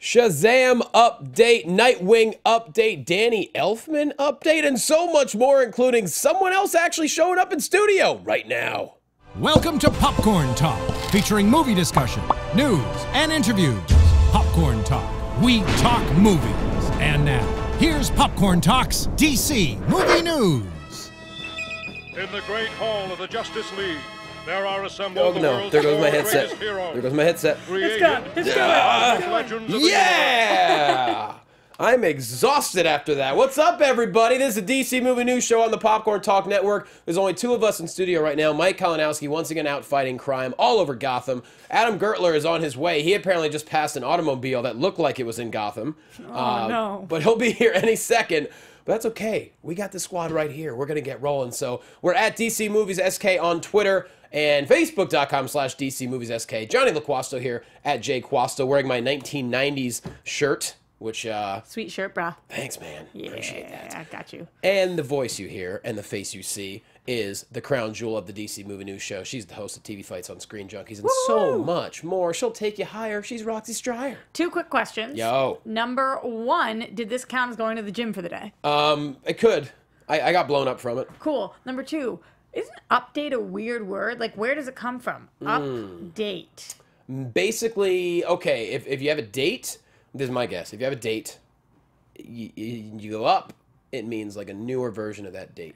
Shazam update, Nightwing update, Danny Elfman update, and so much more, including someone else actually showing up in studio right now. Welcome to Popcorn Talk, featuring movie discussion, news, and interviews. Popcorn Talk, we talk movies. And now, here's Popcorn Talk's DC Movie News. In the great hall of the Justice League, there are assembled Oh no, there goes my headset. There goes my headset. It's gone. Yeah! I'm exhausted after that. What's up, everybody? This is the DC Movie News Show on the Popcorn Talk Network. There's only two of us in studio right now. Mike Kalinowski once again out fighting crime all over Gotham. Adam Gertler is on his way. He apparently just passed an automobile that looked like it was in Gotham. Oh, no. But he'll be here any second. But that's okay. We got the squad right here. We're going to get rolling. So we're at DC Movies SK on Twitter and Facebook.com/DC Movies SK. Jonny Loquasto here at JQuasto, wearing my 1990s shirt, which... Sweet shirt, brah. Thanks, man. Yeah, appreciate that. I got you. And the voice you hear and the face you see is the crown jewel of the DC Movie News Show. She's the host of TV Fights on Screen Junkies and so much more. She'll take you higher. She's Roxy Striar. Two quick questions. Yo. Number one, did this count as going to the gym for the day? It could. I got blown up from it. Cool. Number two, isn't update a weird word? Like, where does it come from? Update. Basically, okay, if you have a date, this is my guess. If you have a date, you go up, it means like a newer version of that date.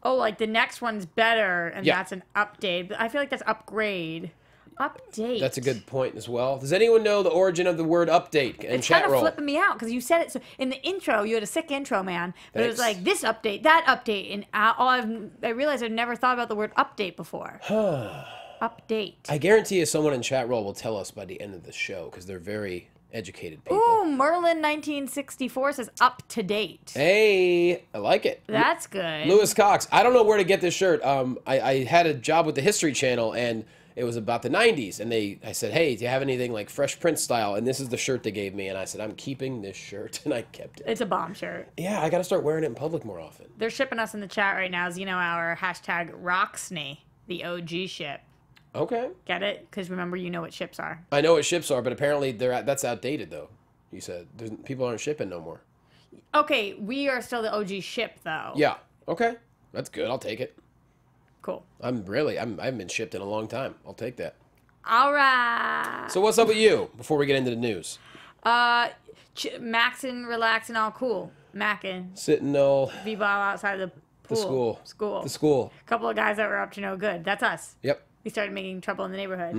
Oh, like the next one's better, and Yeah. that's an update. But I feel like that's upgrade. Update. That's a good point as well. Does anyone know the origin of the word update in It's chat kind of roll? flipping me out because you said it so in the intro. You had a sick intro, man. But it was Thanks. like this update, that update, and I realized I've never thought about the word update before. Update. I guarantee you someone in chat roll will tell us by the end of the show because they're very educated people. Ooh, Merlin 1964 says up to date. Hey, I like it. That's good. Lewis Cox. I don't know where to get this shirt. I had a job with the History Channel, and it was about the 90s. And I said, hey, do you have anything like Fresh Prince style? And this is the shirt they gave me. And I said, I'm keeping this shirt. And I kept it. It's a bomb shirt. Yeah, I got to start wearing it in public more often. They're shipping us in the chat right now, as you know, our hashtag Roxy, the OG ship. Okay. Get it? Because remember, you know what ships are. I know what ships are, but apparently that's outdated, though. You said people aren't shipping no more. Okay, we are still the OG ship, though. Yeah. Okay. That's good. I'll take it. Cool. I haven't been shipped in a long time. I'll take that. All right. So what's up with you before we get into the news? Maxing, relaxing, all cool. Macking. Sitting all V-ball outside the pool. the school. A couple of guys that were up to no good. That's us. Yep. We started making trouble in the neighborhood.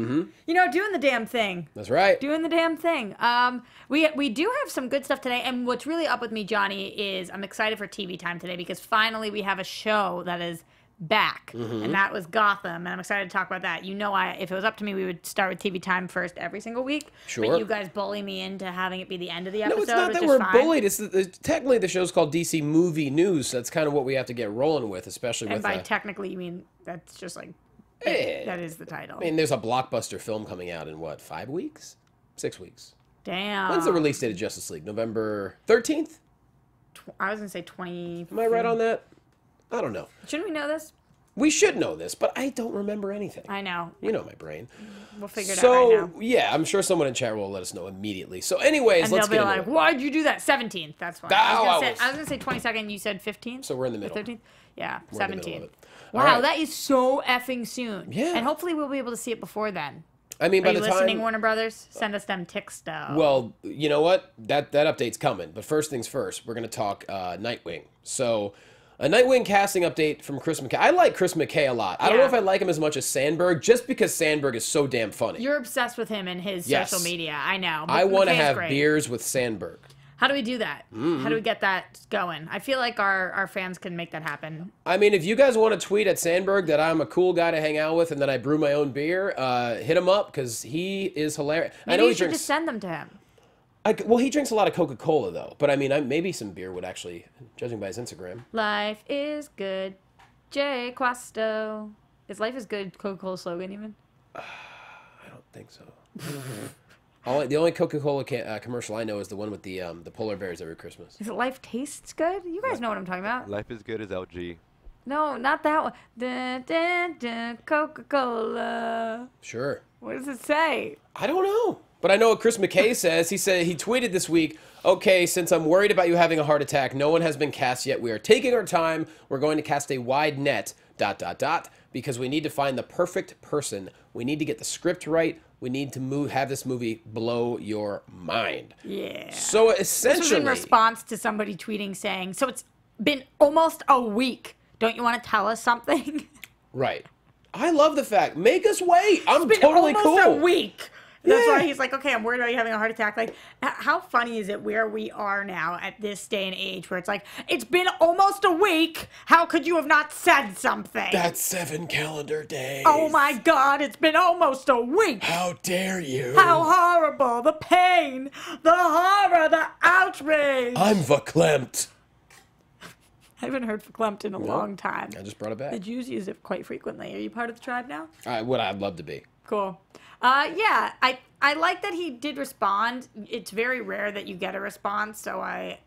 You know, doing the damn thing. That's right. Doing the damn thing. We do have some good stuff today, and what's really up with me, Johnny, is I'm excited for TV time today because finally we have a show that is back, and that was Gotham, and I'm excited to talk about that. You know, if it was up to me, we would start with TV time first every single week. Sure. But you guys bully me into having it be the end of the episode. No, it's not that we're bullied. It's technically the show's called DC Movie News. So that's kind of what we have to get rolling with, especially And with. by technically, you mean that's just like that is the title. I mean, there's a blockbuster film coming out in what, 5 weeks, 6 weeks? Damn. When's the release date of Justice League? November 13th? I was gonna say 20. Am I right on that? I don't know. Shouldn't we know this? We should know this, but I don't remember anything. I know. You know my brain. We'll figure it out right now. Yeah, I'm sure someone in chat will let us know immediately. So anyways, And let's they'll get be into like, it. why'd you do that? 17th. That's why. I was gonna say 22nd. You said 15th. So we're in the middle. 13th. Yeah, We're in the middle 17th. of it. Wow, All right. that is so effing soon. Yeah. And hopefully we'll be able to see it before then. I mean, Are by you the listening, time. Warner Brothers? Send us them ticks, though. Well, you know what? That update's coming. But first things first, we're going to talk Nightwing. So, a Nightwing casting update from Chris McKay. I like Chris McKay a lot. I don't know if I like him as much as Sandberg, just because Sandberg is so damn funny. You're obsessed with him and his Yes. social media. I know. I want to McKay's have great. beers with Sandberg. How do we do that? Mm-hmm. How do we get that going? I feel like our fans can make that happen. I mean, if you guys want to tweet at Sandberg that I'm a cool guy to hang out with and that I brew my own beer, hit him up because he is hilarious. Maybe I know you he should drinks. just send them to him. Well, he drinks a lot of Coca-Cola though. But I mean, maybe some beer would actually, judging by his Instagram. Life is good. J. Quasto. Is life is good Coca-Cola slogan even? I don't think so. The only Coca-Cola commercial I know is the one with the polar bears every Christmas. Is it life tastes good? You guys know what I'm talking about. Life is good as LG. No, not that one. Dun, dun, dun, Coca-Cola. Sure. What does it say? I don't know. But I know what Chris McKay says. He tweeted this week, okay, since I'm worried about you having a heart attack, no one has been cast yet. We are taking our time. We're going to cast a wide net, ... because we need to find the perfect person. We need to get the script right. We need to have this movie blow your mind. Yeah. So essentially... This was in response to somebody tweeting saying, so it's been almost a week. Don't you want to tell us something? Right. I love the fact, make us wait. I'm It's been totally almost cool. a week. That's Yeah. why he's like, okay, I'm worried about you having a heart attack. Like, how funny is it where we are now at this day and age where it's like, it's been almost a week. How could you have not said something? That's 7 calendar days. Oh my God, it's been almost a week. How dare you? How horrible. The pain, the horror, the outrage. I'm verklempt. I haven't heard verklempt in a long time. I just brought it back. The Jews use it quite frequently. Are you part of the tribe now? I'd love to be. Cool. Yeah, I like that he did respond. It's very rare that you get a response, so I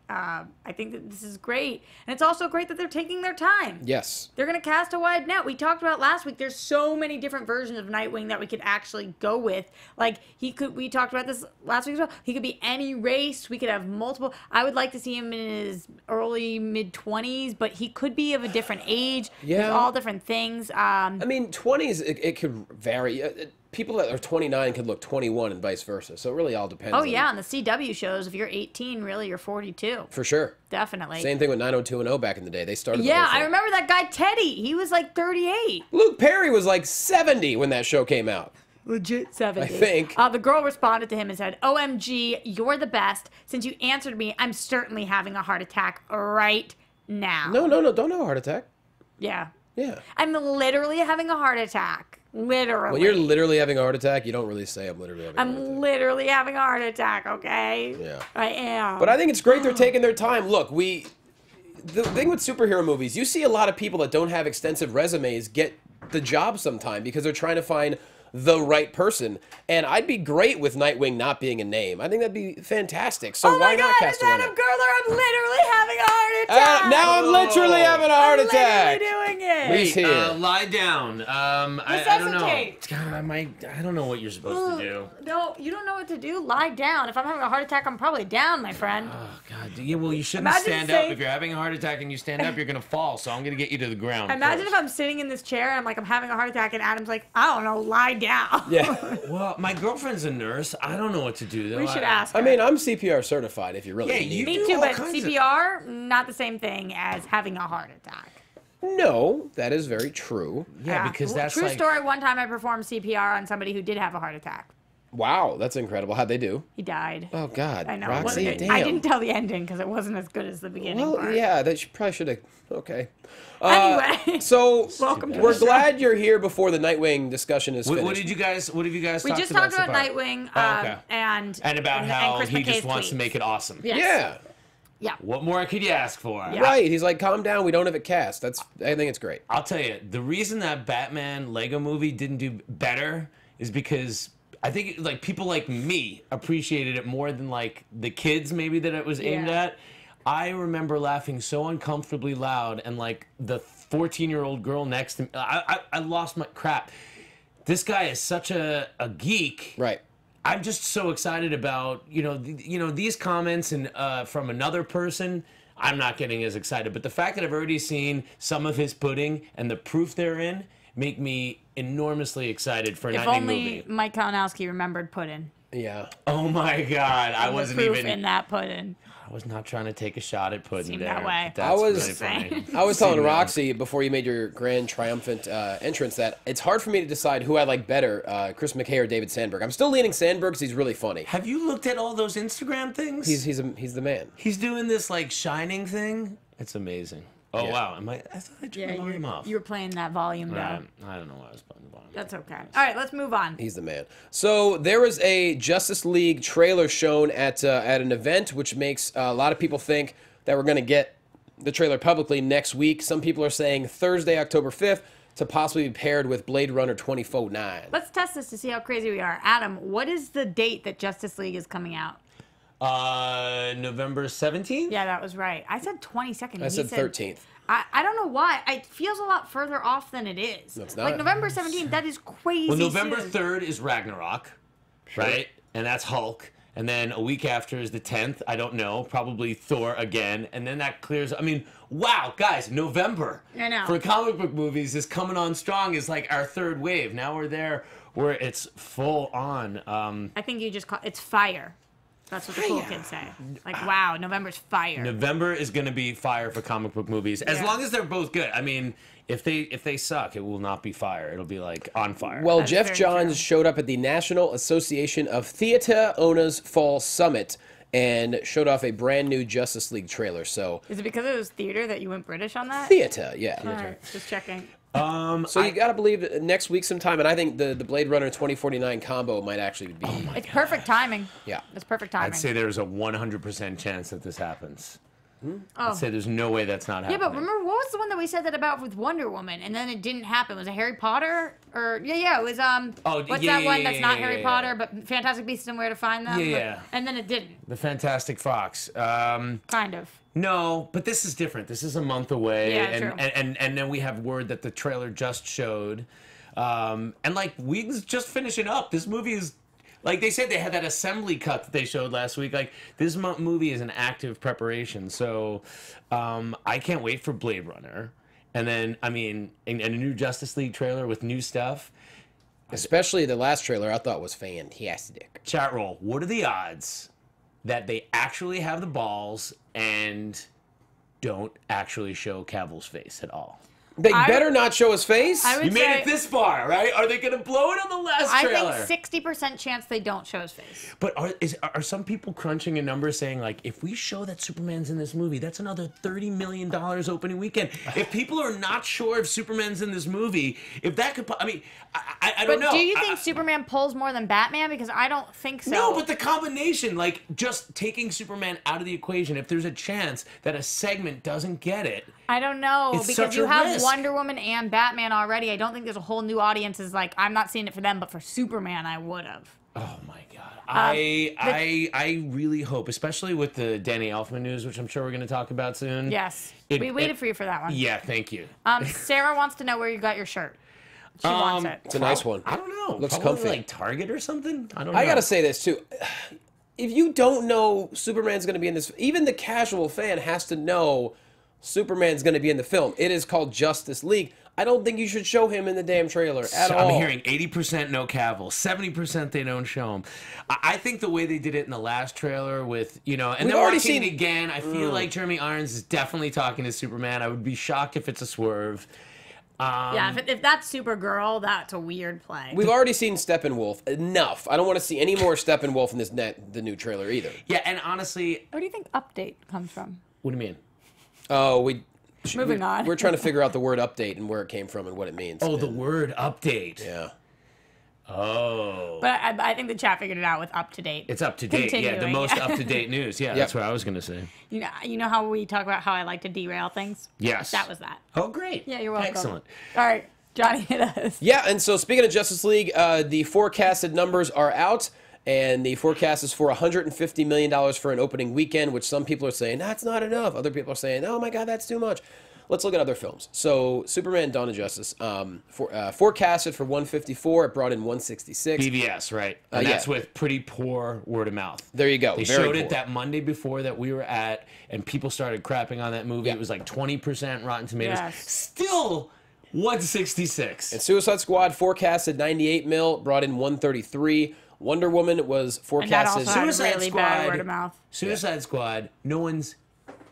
think that this is great. And it's also great that they're taking their time. Yes. They're going to cast a wide net. We talked about last week, there's so many different versions of Nightwing that we could actually go with. Like, we talked about this last week as well. He could be any race. We could have multiple. I would like to see him in his early, mid-20s, but he could be of a different age. Yeah. There's all different things. I mean, 20s, it could vary. People that are 29 could look 21 and vice versa. So it really all depends. Oh, yeah, on the CW shows, if you're 18, really, you're 42. For sure. Definitely. Same thing with 90210 back in the day. They started the Yeah, whole thing. I remember that guy, Teddy. He was like 38. Luke Perry was like 70 when that show came out. Legit 70. I think. The girl responded to him and said, OMG, you're the best. Since you answered me, I'm certainly having a heart attack right now. No, don't have a heart attack. Yeah. Yeah. I'm literally having a heart attack. Literally. When you're literally having a heart attack, you don't really say I'm literally having a heart attack. I'm literally having a heart attack, okay? Yeah. I am. But I think it's great they're taking their time. Look, the thing with superhero movies, you see a lot of people that don't have extensive resumes get the job sometime because they're trying to find the right person. And I'd be great with Nightwing not being a name. I think that'd be fantastic. So oh why my not God, cast it's a Adam woman? Gertler. I'm literally having a heart attack. Now I'm literally having a heart I'm attack. literally doing it. He's here. Lie down. I don't know. Resuscitate. God, I don't know what you're supposed to do. No, you don't know what to do. Lie down. If I'm having a heart attack, I'm probably down, my friend. Oh God. Yeah. Well, you shouldn't Imagine stand saying- up. If you're having a heart attack and you stand up, you're gonna fall. So I'm gonna get you to the ground. Imagine first. if I'm sitting in this chair and I'm like, I'm having a heart attack, and Adam's like, I don't know, lie down. Yeah. Well, my girlfriend's a nurse. I don't know what to do though. We should ask her. I mean, I'm CPR certified if you really Yeah, need you me. Me do too, all but kinds of- CPR, not the same thing as having a heart attack. No, that is very true. Yeah, because Well, that's true like. story. One time I performed CPR on somebody who did have a heart attack. Wow, that's incredible. How'd they do? He died. Oh, God. I know. Roxy, Well, damn. I didn't tell the ending because it wasn't as good as the beginning Well, part. yeah, that probably should have. Okay. Anyway. So Welcome to we're the show. glad you're here before the Nightwing discussion is finished. What have you guys We talked just talked about so far? Nightwing Oh, okay. and about how Chris he just McKay's wants to tweets. make it awesome. Yes. Yeah. Yeah. What more could you ask for? Yeah. Right. He's like, calm down. We don't have it cast. I think it's great. I'll tell you, the reason that Batman Lego movie didn't do better is because I think like people like me appreciated it more than like the kids maybe that it was aimed Yeah. at. I remember laughing so uncomfortably loud, and like the 14-year-old girl next to me, I lost my crap. This guy is such a geek. Right. I'm just so excited about these comments and from another person. I'm not getting as excited, but the fact that I've already seen some of his pudding and the proof therein make me enormously excited for a If Nightwing only movie. Mike Kalinowski remembered pudding. Yeah. Oh my God, I The wasn't proof even. in that pudding. I was not trying to take a shot at pudding Seemed there. that way. That's I was- really funny. I was telling Seemed that way. Roxy before you made your grand triumphant entrance that it's hard for me to decide who I like better, Chris McKay or David Sandberg. I'm still leaning Sandberg because he's really funny. Have you looked at all those Instagram things? He's the man. He's doing this like shining thing. It's amazing. Oh Yeah. wow, I thought I turned the volume off. You were playing that volume down. I don't know why I was playing the volume. That's okay. All right, let's move on. He's the man. So there was a Justice League trailer shown at an event, which makes a lot of people think that we're going to get the trailer publicly next week. Some people are saying Thursday, October 5th, to possibly be paired with Blade Runner 2049. Let's test this to see how crazy we are. Adam, what is the date that Justice League is coming out? November 17th? Yeah, that was right. I said 22nd. I said 13th. I don't know why. It feels a lot further off than it is. No, it's not. Like November 17th, that is crazy. Well, November soon. 3rd is Ragnarok, right? and that's Hulk. And then a week after is the 10th. I don't know. Probably Thor again. And then that clears. I mean, wow, guys, November I know. for comic book movies is coming on strong. Is like our third wave. Now we're there where it's full on. I think you just call it's fire. That's what the cool kids say. Like, wow, November's fire. November is going to be fire for comic book movies. As long as they're both good. I mean, if they suck, it will not be fire. It'll be like on fire. Well, That's Jeff very Johns true. showed up at the National Association of Theatre Owners Fall Summit and showed off a brand new Justice League trailer. So, Is it because it was theater that you went British on that? theatre, yeah. All right, just checking. So you got to believe that next week sometime, and I think the Blade Runner 2049 combo might actually be. It's perfect timing. Yeah. It's perfect timing. I'd say there's a 100% chance that this happens. Oh. I'd say there's no way that's not Yeah, happening. but remember, what was the one that we said that about with Wonder Woman, and then it didn't happen? Was it Harry Potter? Or it was what's yeah, that one yeah, that's yeah, not yeah, Harry yeah. Potter, but Fantastic Beasts and Where to Find Them? Yeah. And then it didn't. The Fantastic Fox. Kind of. No, but this is different. This is a month away, Yeah, and, true. and then we have word that the trailer just showed, and like Whedon's just finishing up. This movie is, like they said, they had that assembly cut that they showed last week. Like this movie is an active preparation, so I can't wait for Blade Runner, and then I mean, and a new Justice League trailer with new stuff. Especially the last trailer I thought was fantastic. Chat roll. What are the odds that they actually have the balls and don't actually show Cavill's face at all? They better not show his face. I would You made say, it this far, right? Are they going to blow it on the last I trailer? think 60% chance they don't show his face. But are some people crunching a number saying, like, if we show that Superman's in this movie, that's another $30 million opening weekend? If people are not sure if Superman's in this movie, if that could... I mean, I don't know. But do you think Superman pulls more than Batman? Because I don't think so. No, but the combination, like, just taking Superman out of the equation, if there's a chance that a segment doesn't get it... I don't know, It's because such you a have risk. Wonder Woman and Batman already. I don't think there's a whole new audience is like, I'm not seeing it for them, but for Superman, I would have. Oh my god! I really hope, especially with the Danny Elfman news, which I'm sure we're going to talk about soon. Yes. We waited for you for that one. Yeah, thank you. Sarah wants to know where you got your shirt. She wants it. It's a nice one. I don't know. Looks Probably comfy. like Target or something. I don't know. I gotta say this too. If you don't know Superman's gonna be in this, even the casual fan has to know Superman's gonna be in the film. It is called Justice League. I don't think you should show him in the damn trailer at all. I'm hearing 80% no Cavill, 70% they don't show him. I think the way they did it in the last trailer with, and We've then already watching seen- it again, I feel like Jeremy Irons is definitely talking to Superman. I would be shocked if it's a swerve. Yeah, if that's Supergirl, that's a weird play. We've already seen Steppenwolf enough. I don't want to see any more Steppenwolf in the new trailer either. Yeah, and honestly, Where do you think update comes from? what do you mean? Oh, Moving on. We're trying to figure out the word update and where it came from and what it means. Oh, the word update. Yeah. Oh. But I think the chat figured it out with up to date. It's up to date. Yeah, the Continuing, most yeah. up to date news. Yeah, that's what I was going to say. You know how we talk about how I like to derail things? Yes. That was that. Oh, great. Yeah, you're welcome. Excellent. All right, Johnny, hit us. Yeah, and so speaking of Justice League, the forecasted numbers are out, and the forecast is for $150 million for an opening weekend, which some people are saying, that's not enough. Other people are saying, oh my God, that's too much. Let's look at other films. So Superman Dawn of Justice, forecasted for 154, it brought in 166. BVS, right? And that's with pretty poor word of mouth. There you go. They Very showed poor. it that Monday before that we were at, and people started crapping on that movie. Yeah. It was like 20% Rotten Tomatoes. Yes. Still 166. And Suicide Squad forecasted 98 mil, brought in 133. Wonder Woman was forecasted. And that also had Suicide really Squad, bad word of mouth. Suicide Squad, no one's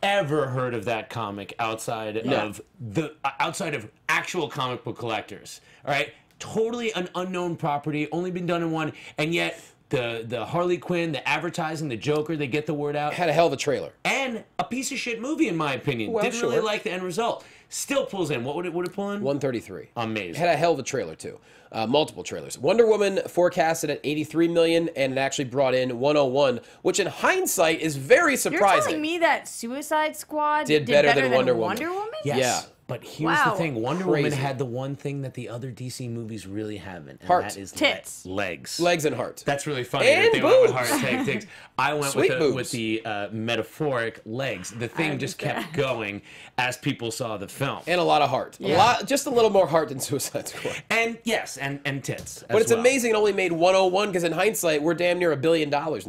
ever heard of that comic outside of actual comic book collectors. All right, totally an unknown property, only been done in one, and yet the Harley Quinn, the advertising, the Joker, they get the word out. Had a hell of a trailer. And a piece of shit movie, in my opinion. Well, Didn't really sure. like the end result. Still pulls in. What would it pull in? 133. Amazing. Had a hell of a trailer too. Multiple trailers. Wonder Woman forecasted at 83 million, and it actually brought in 101, which in hindsight is very You're surprising. telling me that Suicide Squad Did better than Wonder Woman. Wonder Woman? Yes. Yeah, But here's the Wow. thing: Wonder Woman Crazy. had the one thing that the other DC movies really haven't, and Heart. that is Tits. legs. Legs and heart. That's really funny. And that they went with boobs. heart takes. I went Sweet with boobs. the metaphoric legs. The thing just kept going as people saw the film. And a lot of heart. Just a little more heart than Suicide Squad. And yes, and tits. But it's amazing it only made 101 because in hindsight, we're damn near $1 billion now.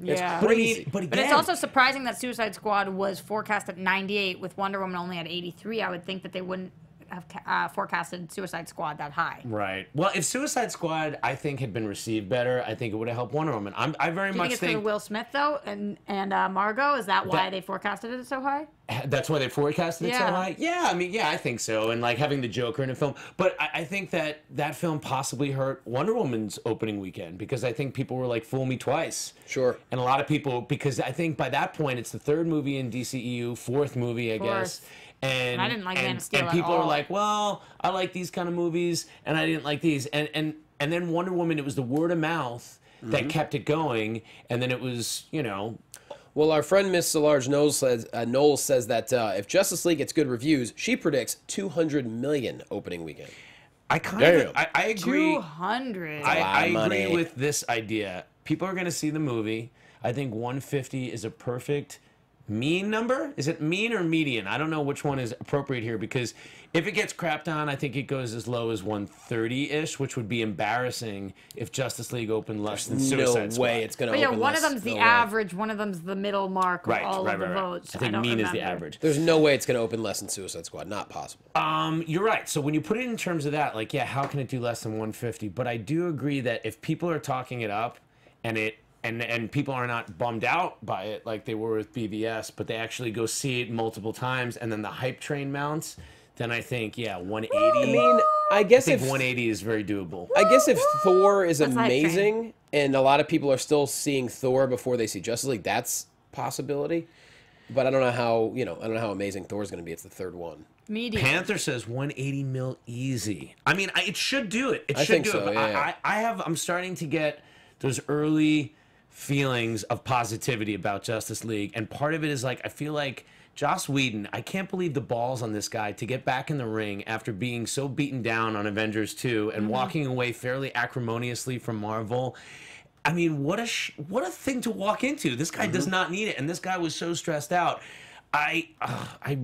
It's Yeah. crazy. But But it's again, also surprising that Suicide Squad was forecast at 98 with Wonder Woman only at 83. I would think that they wouldn't have forecasted Suicide Squad that high. right. Well, if Suicide Squad, I think, had been received better, I think it would have helped Wonder Woman. I very Do you much think it's because of Will Smith though, and Margot? Is that why they forecasted it so high? that's why they forecasted it so Yeah. high. Yeah, I mean, yeah, I think so. And like having the Joker in a film, but I think that film possibly hurt Wonder Woman's opening weekend because I think people were like, "Fool me twice." Sure. And a lot of people, because I think by that point it's the third movie in DCEU, fourth movie, I guess. And I didn't like Man of Steel and at people are all. like, well, I like these kind of movies, and I didn't like these. And then Wonder Woman, it was the word of mouth that kept it going, and then it was, Well, our friend Miss Solange Knowles says that if Justice League gets good reviews, she predicts 200 million opening weekend. I kind Damn. of, I agree. 200. I lot of agree money. with this idea. People are going to see the movie. I think 150 is a perfect mean number. Is it mean or median? I don't know which one is appropriate here because if it gets crapped on, I think it goes as low as 130-ish, which would be embarrassing if Justice League opened less than Suicide No Squad. way it's going to But yeah, open one less. of them's the No way. average, one of them's the middle mark with all of the votes. I think don't mean is the remember. average. There's no way it's going to open less than Suicide Squad. Not possible. You're right. So when you put it in terms of that, like, yeah, how can it do less than 150? But I do agree that if people are talking it up and and people are not bummed out by it like they were with BVS, but they actually go see it multiple times and then the hype train mounts, then I think, yeah, 180. I mean, I guess I think if 180 is very doable. I guess if Thor is That's hype train. amazing and a lot of people are still seeing Thor before they see Justice League, that's a possibility. But I don't know how, I don't know how amazing Thor's going to be. It's the third one. Median. Panther says 180 mil easy. I mean, it should do it. It I should think do so, it. But yeah. I'm starting to get those early feelings of positivity about Justice League, and part of it is like I feel like Joss Whedon, I can't believe the balls on this guy to get back in the ring after being so beaten down on Avengers 2 and walking away fairly acrimoniously from Marvel. I mean, what a thing to walk into. This guy does not need it, and this guy was so stressed out. I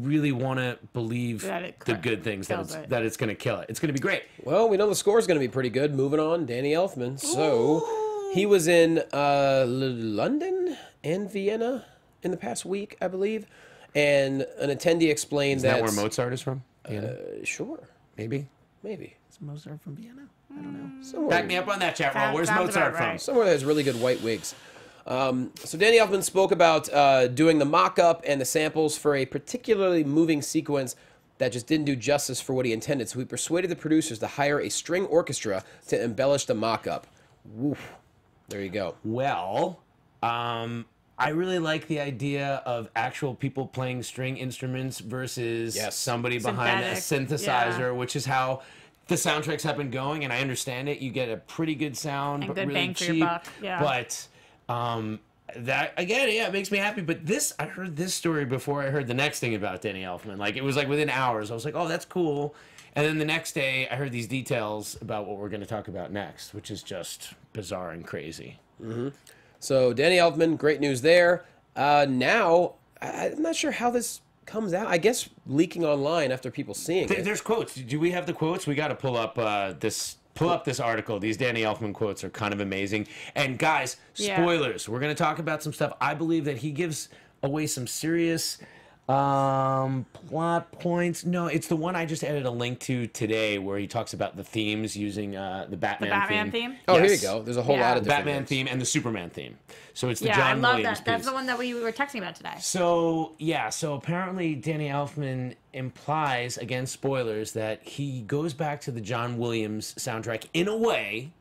really want to believe That the good things kills it. that it's going to kill it. It's going to be great. Well, we know the score is going to be pretty good. Moving on, Danny Elfman. So he was in London and Vienna in the past week, I believe. And an attendee explained Is that that where Mozart is from? sure, maybe. maybe. Is Mozart from Vienna? I don't know. Somewhere, Back me up on that chat roll. Sounds Where's about Mozart from? right. somewhere that has really good white wigs. So Danny Elfman spoke about doing the mock-up and the samples for a particularly moving sequence that just didn't do justice for what he intended. So he persuaded the producers to hire a string orchestra to embellish the mock-up. Woof. There you go. Well, I really like the idea of actual people playing string instruments versus Yes. somebody behind a Synthetic, synthesizer, yeah. which is how the soundtracks have been going, and I understand it. You get a pretty good sound, And but good really bang for cheap. your buck, yeah. But that again, yeah, it makes me happy. But I heard this story before I heard the next thing about Danny Elfman. Like it was like within hours. I was like, oh, that's cool. And then the next day, I heard these details about what we're going to talk about next, which is just bizarre and crazy. So Danny Elfman, great news there. Now, I'm not sure how this comes out. I guess leaking online after people seeing it. There's quotes. Do we have the quotes? We got to pull up this. Pull up this article. These Danny Elfman quotes are kind of amazing. And guys, Yeah. spoilers. We're going to talk about some stuff. I believe that he gives away some serious plot points. No, it's the one I just added a link to today where he talks about the themes using the Batman, The Batman theme? Oh, here you Yes. go. There's a whole Yeah. lot of different Batman ones. theme and the Superman theme. So it's the Yeah, John I love Williams that. That's piece. the one that we were texting about today. So, yeah, so apparently Danny Elfman implies, again, spoilers, that he goes back to the John Williams soundtrack in a way,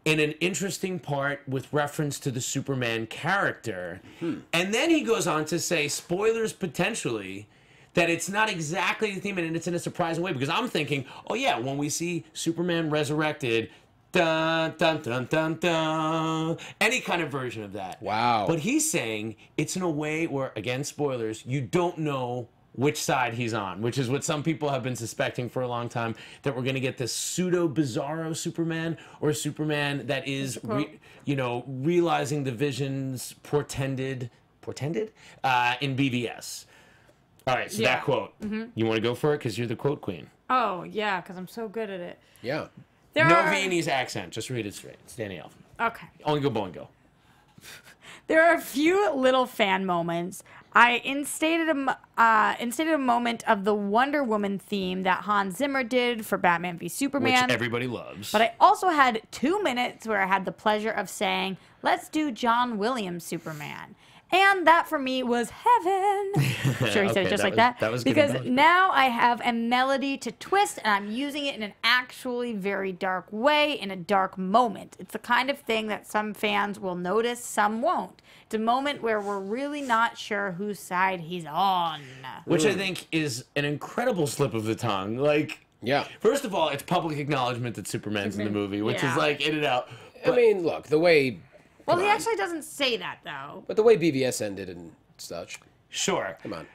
in an interesting part with reference to the Superman character. And then he goes on to say, spoilers potentially, that it's not exactly the theme and it's in a surprising way. Because I'm thinking, oh yeah, when we see Superman resurrected, dun, dun, dun, dun, dun, any kind of version of that. Wow. But he's saying it's in a way where, again, spoilers, you don't know which side he's on, which is what some people have been suspecting for a long time, that we're going to get this pseudo-bizarro Superman, or a Superman that is, realizing the visions portended in BVS. All right, so that quote. You want to go for it? Because you're the quote queen. Oh, yeah, because I'm so good at it. Yeah. No Viennese accent. Just read it straight. It's Danny Elfman. Okay. Oingo boingo. There are a few little fan moments. I instated a moment of the Wonder Woman theme that Hans Zimmer did for Batman v Superman. Which everybody loves. But I also had 2 minutes where I had the pleasure of saying, let's do John Williams Superman. And that for me was heaven. Sure, he said it just like that. That was good. Because now I have a melody to twist, and I'm using it in an actually very dark way, in a dark moment. It's the kind of thing that some fans will notice, some won't. It's a moment where we're really not sure whose side he's on. Which I think is an incredible slip of the tongue. Like, Yeah. first of all, it's public acknowledgement that Superman's in the movie, which is like in and out. I mean, look, the way... Well, he actually doesn't say that, though. But the way BVS ended and such. Sure. Come on.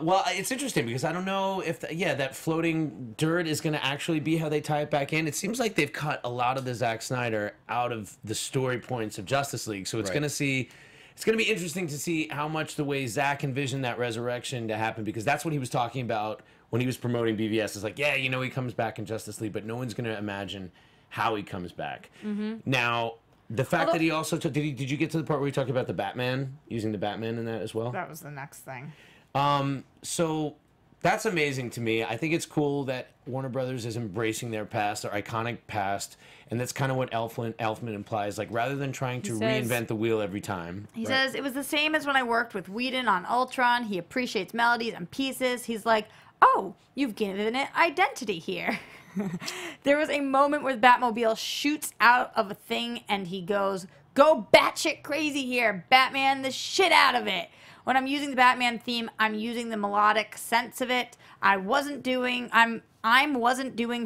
Well, it's interesting because I don't know if, that floating dirt is going to actually be how they tie it back in. It seems like they've cut a lot of the Zack Snyder out of the story points of Justice League. So it's going to be interesting to see how much the way Zack envisioned that resurrection to happen, because that's what he was talking about when he was promoting BVS. It's like, he comes back in Justice League, but no one's going to imagine how he comes back. Now, the fact that he also took... Did you get to the part where he talked about the Batman, using the Batman in that as well? That was the next thing. So that's amazing to me. I think it's cool that Warner Brothers is embracing their past, their iconic past, and that's kind of what Elfman implies. Like, rather than trying to reinvent the wheel every time. He says, it was the same as when I worked with Whedon on Ultron. He appreciates melodies and pieces. He's like, oh, you've given it identity here. There was a moment where the Batmobile shoots out of a thing and he goes, go batshit crazy here, Batman the shit out of it. When I'm using the Batman theme, I'm using the melodic sense of it. I wasn't doing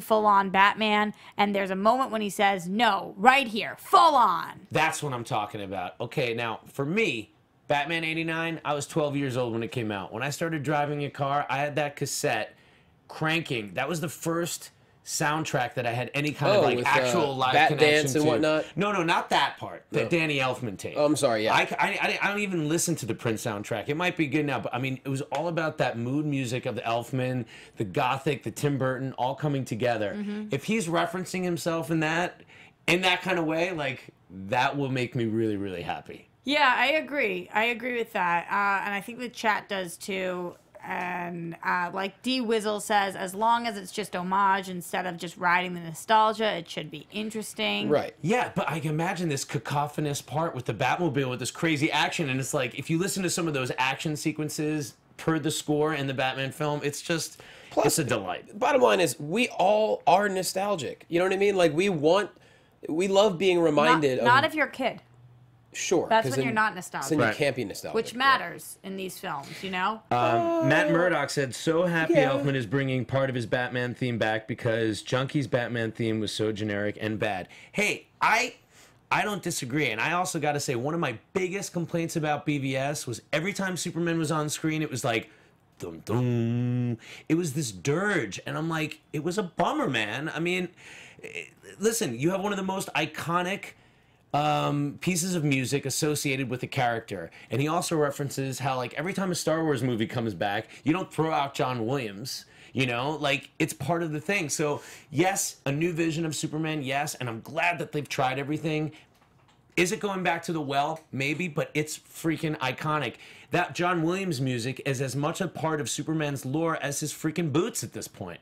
full on Batman, and there's a moment when he says, no, right here, full on. That's what I'm talking about. Okay, now, for me, Batman 89, I was 12 years old when it came out. When I started driving a car, I had that cassette cranking. That was the first soundtrack that I had any kind of with, actual live Bat connection Dance and to. whatnot? No, not that part. The Danny Elfman tape. Oh, I'm sorry, yeah. I don't even listen to the Prince soundtrack. It might be good now, but I mean, it was all about that mood music of the Elfman, the Gothic, the Tim Burton, all coming together. If he's referencing himself in that kind of way, like, that will make me really, really happy. Yeah, I agree. I agree with that. And I think the chat does too. And like D Wizzle says, as long as it's just homage instead of just riding the nostalgia, it should be interesting. Right. Yeah, but I can imagine this cacophonous part with the Batmobile with this crazy action, and it's like, if you listen to some of those action sequences per the score in the Batman film, it's just, it's a delight. Bottom line is, we all are nostalgic. You know what I mean? Like, we love being reminded Not of... if you're a kid. Sure. That's 'cause when you're not nostalgic. Then Right. you can't be nostalgic. Which matters in these films, you know? Matt Murdock said, so happy Yeah. Elfman is bringing part of his Batman theme back because Junkies' Batman theme was so generic and bad. Hey, I don't disagree. And I also got to say, one of my biggest complaints about BVS was every time Superman was on screen, it was like, dum dum. It was this dirge. And I'm like, it was a bummer, man. I mean, listen, you have one of the most iconic pieces of music associated with the character, and he also references how, like, every time a Star Wars movie comes back, you don't throw out John Williams, you know, like, it's part of the thing. So yes, a new vision of Superman, yes, and I'm glad that they've tried everything. Is it going back to the well? Maybe, but it's freaking iconic. That John Williams music is as much a part of Superman's lore as his freaking boots at this point.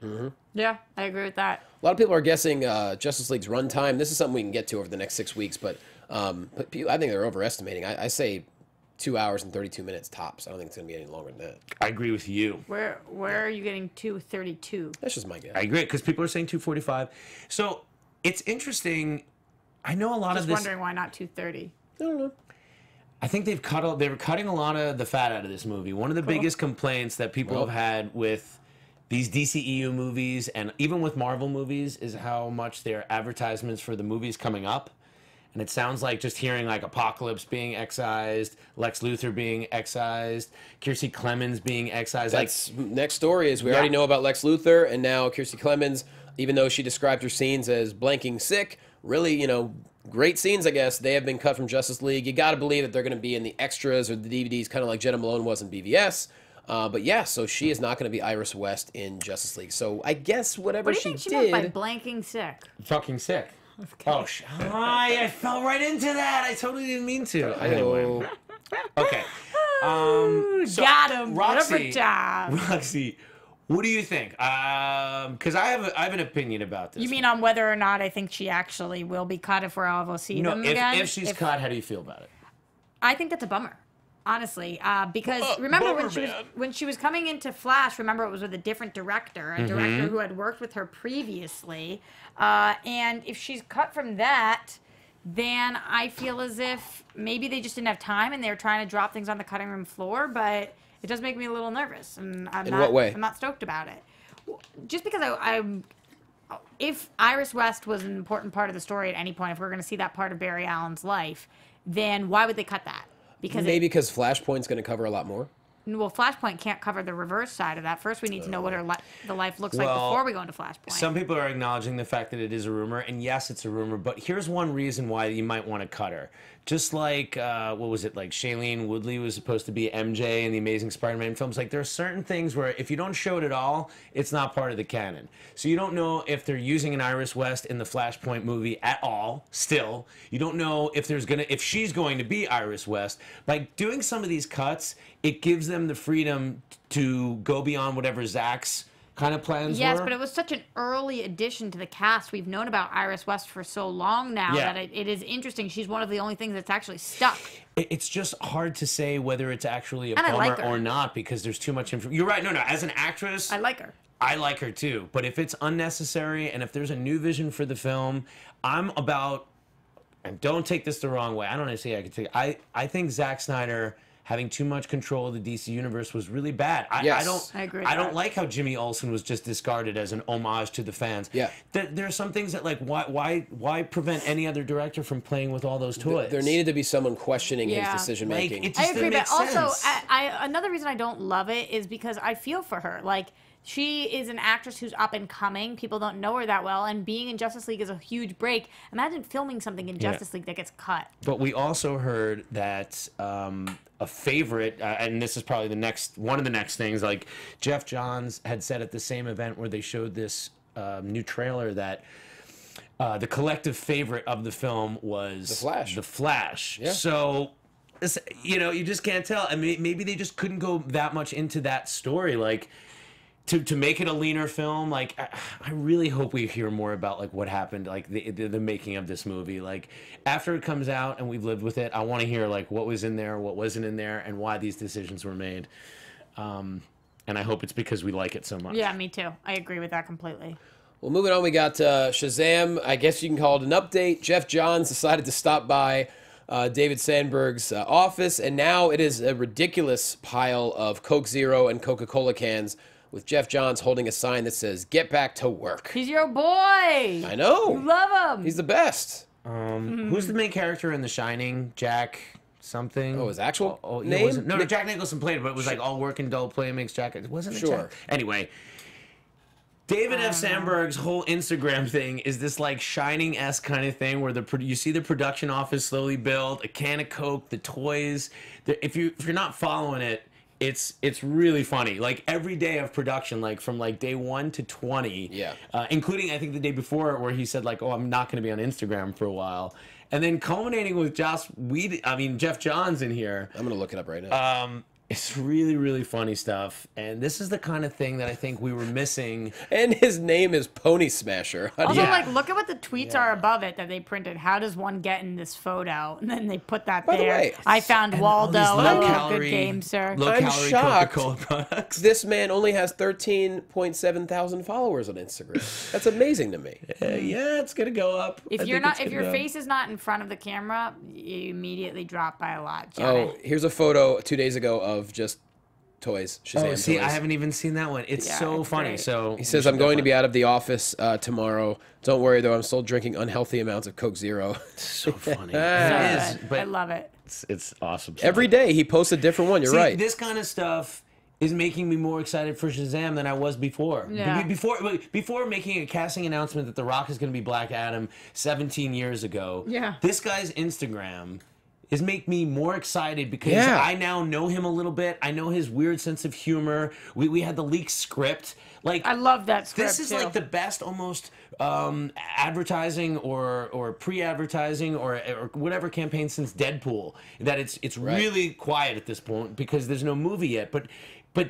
Yeah, I agree with that. A lot of people are guessing Justice League's runtime. This is something we can get to over the next 6 weeks, but people, I think they're overestimating. I say 2 hours and 32 minutes tops. I don't think it's going to be any longer than that. I agree with you. Where are you getting 2:32? That's just my guess. I agree, because people are saying 2:45. So it's interesting. I know a lot Just of this. wondering why not 2:30. I don't know. I think they were cutting a lot of the fat out of this movie. One of the biggest complaints that people have had with these DCEU movies and even with Marvel movies is how much their advertisements for the movies coming up. And it sounds like just hearing like Apocalypse being excised, Lex Luthor being excised, Kiersey Clemens being excised. That's next story is we already know about Lex Luthor, and now Kiersey Clemens, even though she described her scenes as blanking sick, really, you know, great scenes, I guess, they have been cut from Justice League. You got to believe that they're going to be in the extras or the DVDs, kind of like Jenna Malone was in BVS. But yeah, so she is not going to be Iris West in Justice League. So I guess whatever What do you think she meant by blanking sick? Fucking sick. Okay. Oh, I fell right into that. I totally didn't mean to. Anyway. Okay. So, got him. Roxy, time. Roxy, what do you think? Because I have an opinion about this. You mean on whether or not I think she actually will be cut if we're all able to see them again? If she's cut, how do you feel about it? I think that's a bummer. Honestly, because remember when she was coming into Flash, remember it was with a different director, a director who had worked with her previously, and if she's cut from that, then I feel as if maybe they just didn't have time and they were trying to drop things on the cutting room floor, but it does make me a little nervous. And what way? I'm not stoked about it. Just because if Iris West was an important part of the story at any point, if we're going to see that part of Barry Allen's life, then why would they cut that? Because Flashpoint's going to cover a lot more. Well, Flashpoint can't cover the reverse side of that. First, we need to know what the life looks like before we go into Flashpoint. Some people are acknowledging the fact that it is a rumor, and yes, it's a rumor, but here's one reason why you might want to cut her. Just like, what was it, like Shailene Woodley was supposed to be MJ in the Amazing Spider-Man films. Like, there are certain things where if you don't show it at all, it's not part of the canon. So you don't know if they're using an Iris West in the Flashpoint movie at all, still. You don't know if she's going to be Iris West. By doing some of these cuts, it gives them the freedom to go beyond whatever Zach's kind of plans were. Yes, but it was such an early addition to the cast. We've known about Iris West for so long now that it is interesting. She's one of the only things that's actually stuck. It's just hard to say whether it's actually a bummer or not because there's too much information. You're right. No, as an actress, I like her. I like her too. But if it's unnecessary and if there's a new vision for the film, I'm about, and don't take this the wrong way. I don't want to say I could take I think Zack Snyder having too much control of the DC universe was really bad. I agree. I don't like how Jimmy Olsen was just discarded as an homage to the fans. Yeah. There are some things that, like, why prevent any other director from playing with all those toys? There needed to be someone questioning his decision making. It just didn't make sense. Also, another reason I don't love it is because I feel for her. Like, she is an actress who's up and coming. People don't know her that well, and being in Justice League is a huge break. Imagine filming something in Justice League that gets cut. But we also heard that a favorite, and this is probably one of the next things, like Jeff Johns had said at the same event where they showed this new trailer that the collective favorite of the film was The Flash. Yeah. So, you just can't tell. I mean, maybe they just couldn't go that much into that story. Like, to make it a leaner film, like I really hope we hear more about like what happened, like the making of this movie. Like after it comes out and we've lived with it, I want to hear like what was in there, what wasn't in there, and why these decisions were made. And I hope it's because we like it so much. Yeah, me too. I agree with that completely. Well, moving on, we got Shazam. I guess you can call it an update. Jeff Johns decided to stop by David Sandberg's office, and now it is a ridiculous pile of Coke Zero and Coca-Cola cans, with Jeff Johns holding a sign that says, "Get back to work." He's your boy. I know. You love him. He's the best. Who's the main character in The Shining? Jack something? Oh, his actual name? No, Jack Nicholson played it, but it was like all work and dull play makes Jack. Wasn't it Jack? Anyway, David F. Sandberg's whole Instagram thing is this like Shining-esque kind of thing where you see the production office slowly build, a can of Coke, the toys. If you're not following it, it's really funny. Like every day of production, like from like day 1 to 20, including I think the day before where he said like, "Oh, I'm not going to be on Instagram for a while," and then culminating with Jeff Johns in here. I'm gonna look it up right now. It's really, really funny stuff, and this is the kind of thing that I think we were missing. And his name is Pony Smasher. Also, like, look at what the tweets are above it that they printed. How does one get in this photo? And then they put that By there. The way, I found Waldo. Low-calorie, Good game, sir. Low-calorie I'm shocked. Coca-Cola products. This man only has 13.7 thousand followers on Instagram. That's amazing to me. Yeah, it's gonna go up. If your face is not in front of the camera, you immediately drop by a lot. Jonny. Oh, here's a photo 2 days ago of just toys. Shazam see, toys. I haven't even seen that one. It's so it's funny. great. So He says, I'm going to be out of the office tomorrow. Don't worry, though. I'm still drinking unhealthy amounts of Coke Zero. so funny. So It is, good. but I love it. it's awesome. Every day he posts a different one. You're See, right. This kind of stuff is making me more excited for Shazam than I was before. Yeah. Before making a casting announcement that The Rock is going to be Black Adam 17 years ago, Yeah. this guy's Instagram is make me more excited because Yeah. I now know him a little bit. I know his weird sense of humor. We had the leaked script. Like I love that script. this is too. like the best almost advertising or pre-advertising or whatever campaign since Deadpool. That it's Right. really quiet at this point because there's no movie yet, but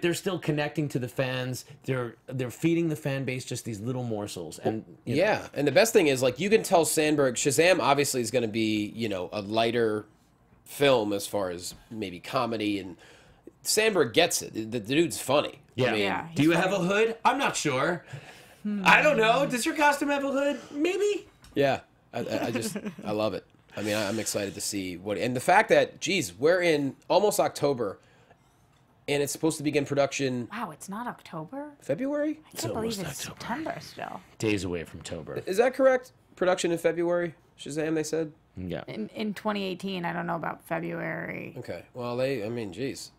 they're still connecting to the fans. They're feeding the fan base just these little morsels. And you know, Yeah, and the best thing is, like, you can tell Sandberg, Shazam obviously is going to be, you know, a lighter film as far as maybe comedy, and Sandberg gets it. The dude's funny. yeah. I mean, Yeah. Do you have a hood? I'm not sure. I don't know. Does your costume have a hood? Maybe. Yeah, I just I love it. I mean, I'm excited to see what, and the fact that, geez, we're in almost October, and it's supposed to begin production Wow, it's not October? February. I can't believe almost it's October. September still. Days away from Tober. Is that correct? Production in February. Shazam, they said. Yeah. In 2018, I don't know about February. Okay. Well, I mean, geez,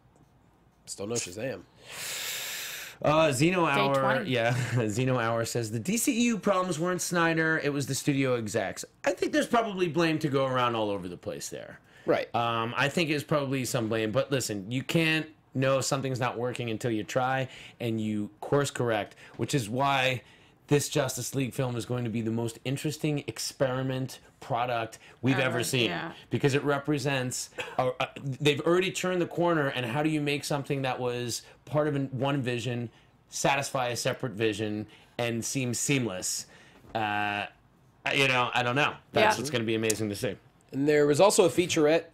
still no Shazam. Zeno Hour, 20. yeah, Zeno Hour says the DCEU problems weren't Sneider, it was the studio execs. I think there's probably blame to go around all over the place there. Right. I think it's probably some blame, but listen, you can't know something's not working until you try and you course correct, which is why this Justice League film is going to be the most interesting experiment product we've ever seen, yeah. because it represents they've already turned the corner, and how do you make something that was part of one vision satisfy a separate vision and seem seamless? I don't know. That's Yeah. what's going to be amazing to see. And there was also a featurette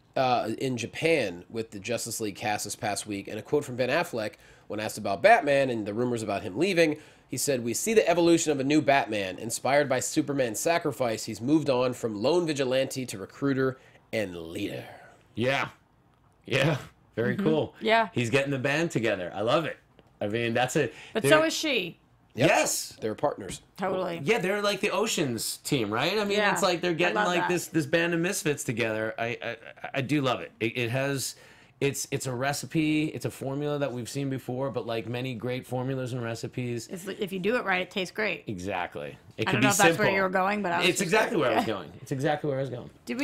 in Japan with the Justice League cast this past week, and a quote from Ben Affleck when asked about Batman and the rumors about him leaving. He said, "We see the evolution of a new Batman. Inspired by Superman's sacrifice, he's moved on from lone vigilante to recruiter and leader." Yeah. Very cool. Yeah. He's getting the band together. I love it. I mean, that's it. But so is she. Yep. Yes. They're partners. Totally. Yeah, they're like the Oceans team, right? I mean, Yeah, it's like they're getting I love like that. this band of misfits together. I do love it. It has it's a recipe, it's a formula that we've seen before, but like many great formulas and recipes, If you do it right, it tastes great. exactly. It I could don't know be if that's simple. where you were going, but I was It's just exactly where I was yeah. going. It's exactly where I was going. Did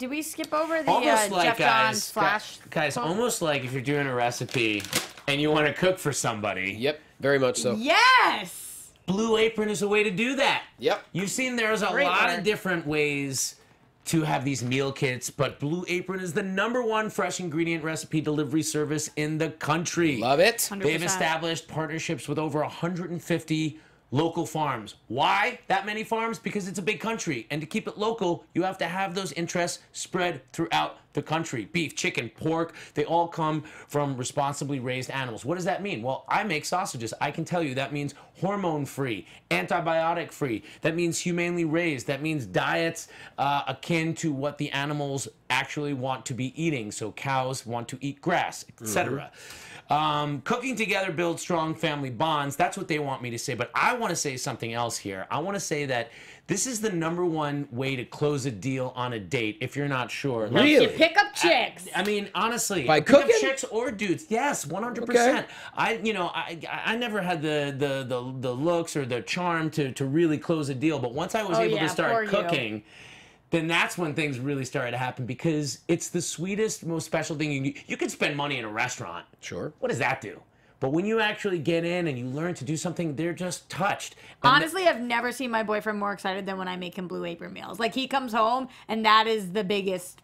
we skip over the Almost like Jeff Johns Flash? guys, almost like if you're doing a recipe and you want to cook for somebody. Yep, very much so. Yes. Blue Apron is a way to do that. Yep. You've seen there's a Great lot word. of different ways to have these meal kits, but Blue Apron is the #1 fresh ingredient recipe delivery service in the country. Love it. 100%. They've established partnerships with over 150 local farms. Why that many farms? Because it's a big country, and to keep it local, you have to have those interests spread throughout the country. Beef, chicken, pork, they all come from responsibly raised animals. What does that mean? Well, I make sausages. I can tell you that means hormone-free, antibiotic-free. That means humanely raised. That means diets akin to what the animals actually want to be eating. So cows want to eat grass, etc. Cooking together builds strong family bonds. That's what they want me to say. But I want to say something else here. I want to say that this is the #1 way to close a deal on a date if you're not sure. Like, Really? You pick up chicks. I mean, honestly, By pick up cooking? chicks or dudes. Yes, 100%. Okay. I never had the looks or the charm to really close a deal. But once I was able yeah, to start poor you. cooking, then that's when things really started to happen, because it's the sweetest, most special thing you can spend money in a restaurant. Sure. What does that do? But when you actually get in and you learn to do something, they're just touched. And Honestly, I've never seen my boyfriend more excited than when I make him Blue Apron meals. Like, he comes home, and that is the biggest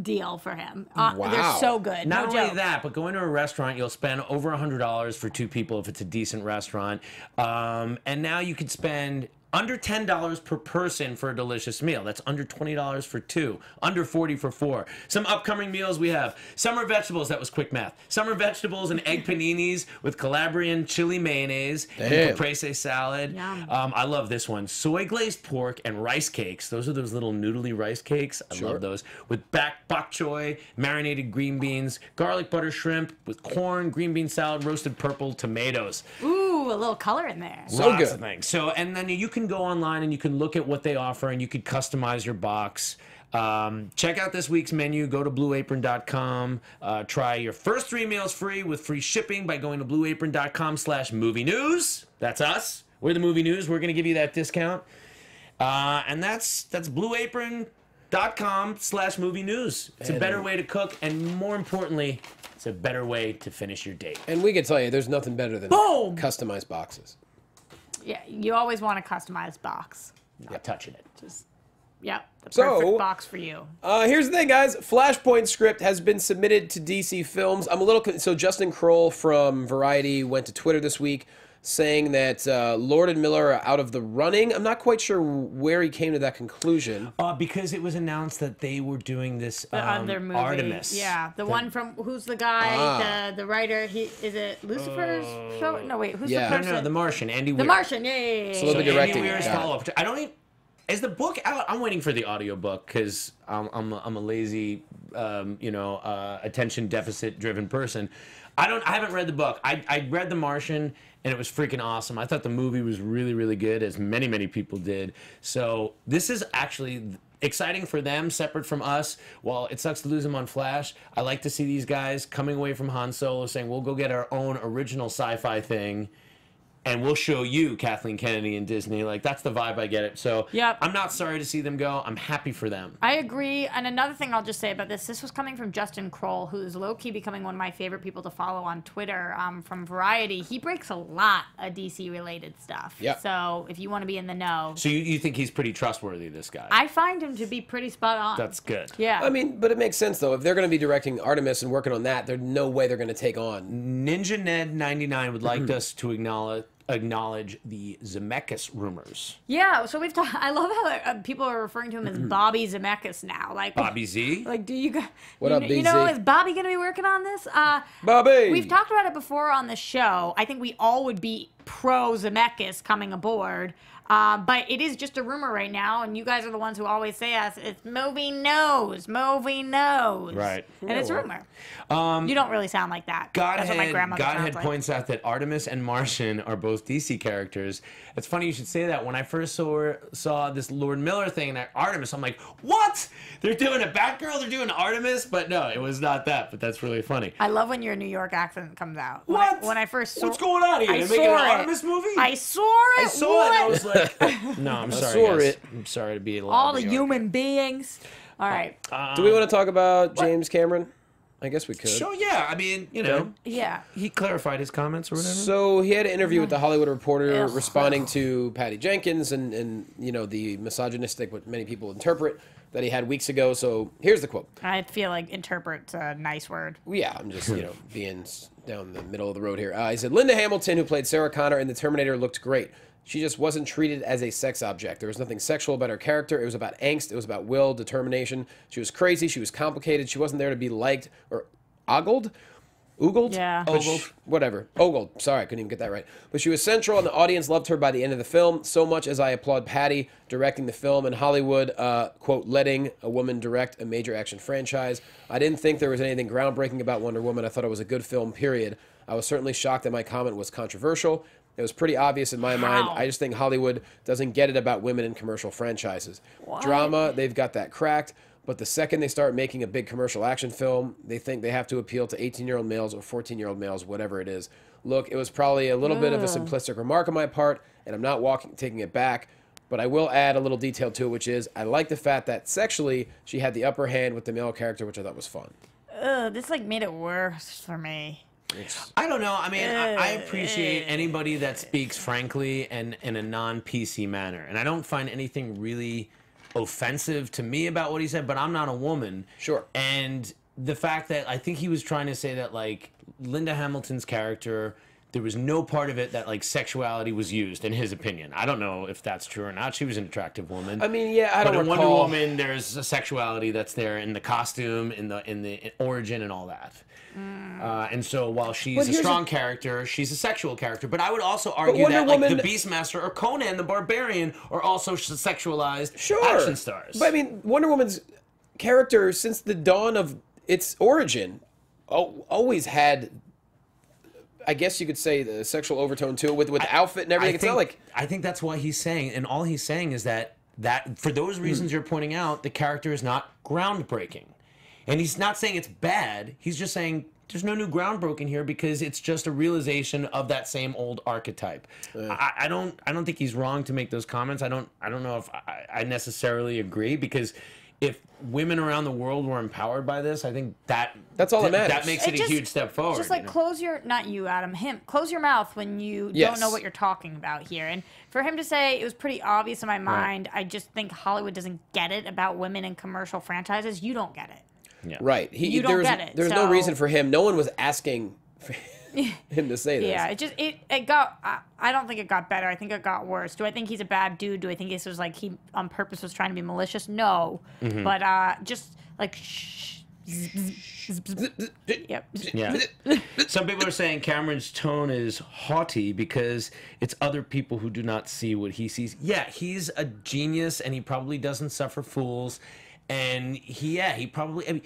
deal for him. They're Wow. so good. not no only joke. that, but going to a restaurant, you'll spend over $100 for 2 people if it's a decent restaurant. And now you could spend Under $10 per person for a delicious meal. That's under $20 for 2. Under $40 for 4. Some upcoming meals we have. Summer vegetables, that was quick math. Summer vegetables and egg paninis with Calabrian chili mayonnaise and caprese salad. Yum. I love this one. Soy glazed pork and rice cakes. Those are those little noodly rice cakes. I love those. With bok choy, marinated green beans, garlic butter shrimp with corn, green bean salad, roasted purple tomatoes. Ooh, a little color in there. So Lots good. of things. So, and then you can go online and you can look at what they offer and you could customize your box. Check out this week's menu. Go to blueapron.com. Try your first 3 meals free with free shipping by going to blueapron.com/movie news. That's us. We're the movie news. We're going to give you that discount. And that's blueapron.com/movie news. It's a better way to cook, and more importantly, it's a better way to finish your date. And we can tell you, there's nothing better than Boom! customized boxes. Yeah, you always want a customized box. Not touching it. Yep, the So, perfect box for you. Here's the thing, guys. Flashpoint script has been submitted to DC Films. I'm a little... So Justin Kroll from Variety went to Twitter this week saying that Lord and Miller are out of the running. I'm not quite sure where he came to that conclusion. Because it was announced that they were doing this The other movie. Artemis. Yeah, the one from, who's the guy, the writer, is it Lucifer's show? No, wait, who's the person? No, The Martian, Andy Weir. The Martian, yeah. So they'll be Andy directing it. Weir's Got it. follow-up. I don't even... Is the book out? I'm waiting for the audiobook because I'm a lazy, attention deficit driven person. I haven't read the book. I read The Martian and it was freaking awesome. I thought the movie was really, really good, as many people did. So this is actually exciting for them, separate from us. While it sucks to lose them on Flash, I like to see these guys coming away from Han Solo saying, we'll go get our own original sci-fi thing. And we'll show you Kathleen Kennedy and Disney. Like, that's the vibe I get it. So Yep. I'm not sorry to see them go. I'm happy for them. I agree. And another thing I'll just say about this was coming from Justin Kroll, who's low-key becoming one of my favorite people to follow on Twitter from Variety. He breaks a lot of DC-related stuff. Yep. So if you want to be in the know. So you think he's pretty trustworthy, this guy? I find him to be pretty spot on. That's good. Yeah. I mean, but it makes sense, though. If they're going to be directing Artemis and working on that, there's no way they're going to take on... Ninja Ned 99 would like us to acknowledge the Zemeckis rumors. Yeah, so we've talked. I love how people are referring to him as Bobby Zemeckis now. Like Bobby Z? Like, do you guys? What up, You know, BZ? is Bobby going to be working on this? Bobby! We've talked about it before on the show. I think we all would be pro Zemeckis coming aboard. But it is just a rumor right now, and you guys are the ones who always say us, it's movie knows. Right. And it's a rumor. You don't really sound like that. That's what my grandmother sounds Godhead like. points out that Artemis and Martian are both DC characters. It's funny you should say that. When I first saw this Lord Miller thing and Artemis, I'm like, what? They're doing a Batgirl? They're doing Artemis? But no, it was not that. But that's really funny. I love when your New York accent comes out. What? When I first saw What's going on here? I They're making an saw it. Artemis movie? I saw it. I saw it and I was like, no, I'm sorry, saw guys. it. I'm sorry to be a all loud the New Yorker. human beings. All right. Do we want to talk about James Cameron? I guess we could. So, yeah, I mean, you know, Yeah. he clarified his comments or whatever. So he had an interview with the Hollywood Reporter Ugh. responding to Patty Jenkins and you know, the misogynistic, what many people interpret, that he had weeks ago. So here's the quote. I feel like interpret's a nice word. Yeah, I'm just, you know, being down the middle of the road here. He said, Linda Hamilton, who played Sarah Connor in The Terminator, looked great. She just wasn't treated as a sex object. There was nothing sexual about her character. It was about angst. It was about will, determination. She was crazy. She was complicated. She wasn't there to be liked or ogled. Oogled? Yeah. But whatever. Ogled. Sorry, I couldn't even get that right. But she was central, and the audience loved her by the end of the film, so much as I applaud Patty directing the film and Hollywood, quote, letting a woman direct a major action franchise. I didn't think there was anything groundbreaking about Wonder Woman. I thought it was a good film, period. I was certainly shocked that my comment was controversial. It was pretty obvious in my mind. I just think Hollywood doesn't get it about women in commercial franchises. Drama, they've got that cracked. But the second they start making a big commercial action film, they think they have to appeal to 18-year-old males or 14-year-old males, whatever it is. Look, it was probably a little bit of a simplistic remark on my part, and I'm not taking it back. But I will add a little detail to it, which is I like the fact that sexually she had the upper hand with the male character, which I thought was fun. This like made it worse for me. I don't know. I mean, I appreciate anybody that speaks frankly and in a non-PC manner. And I don't find anything really offensive to me about what he said, but I'm not a woman. Sure. And the fact that I think he was trying to say that, like, Linda Hamilton's character there was no part of it that like sexuality was used, in his opinion. I don't know if that's true or not. She was an attractive woman. I mean, yeah, I don't But in recall. Wonder Woman, there's a sexuality that's there in the costume, in the origin, and all that. And so while she's a strong character, she's a sexual character. But I would also argue that like the Beastmaster or Conan the Barbarian are also sexualized action stars. But I mean, Wonder Woman's character, since the dawn of its origin, always had, I guess you could say, the sexual overtone to it with the outfit and everything. It's not like... I think that's what he's saying. And all he's saying is that for those reasons you're pointing out, the character is not groundbreaking. And he's not saying it's bad. He's just saying there's no new ground broken here because it's just a realization of that same old archetype. I don't think he's wrong to make those comments. I don't know if I necessarily agree, because if women around the world were empowered by this, I think that's all that matters. That makes it a huge step forward. Just like close your, not you, Adam, him, close your mouth when you don't know what you're talking about here. And for him to say it was pretty obvious in my mind, I just think Hollywood doesn't get it about women in commercial franchises. You don't get it. Yeah. Right. You don't get it. There's no reason for him. No one was asking for him to say this. Yeah, it got, I don't think it got better. I think it got worse. Do I think he's a bad dude? Do I think this was like he on purpose was trying to be malicious? No. But just like yep. Yeah. Some people are saying Cameron's tone is haughty because it's other people who do not see what he sees. Yeah, he's a genius and he probably doesn't suffer fools. And he probably... I mean,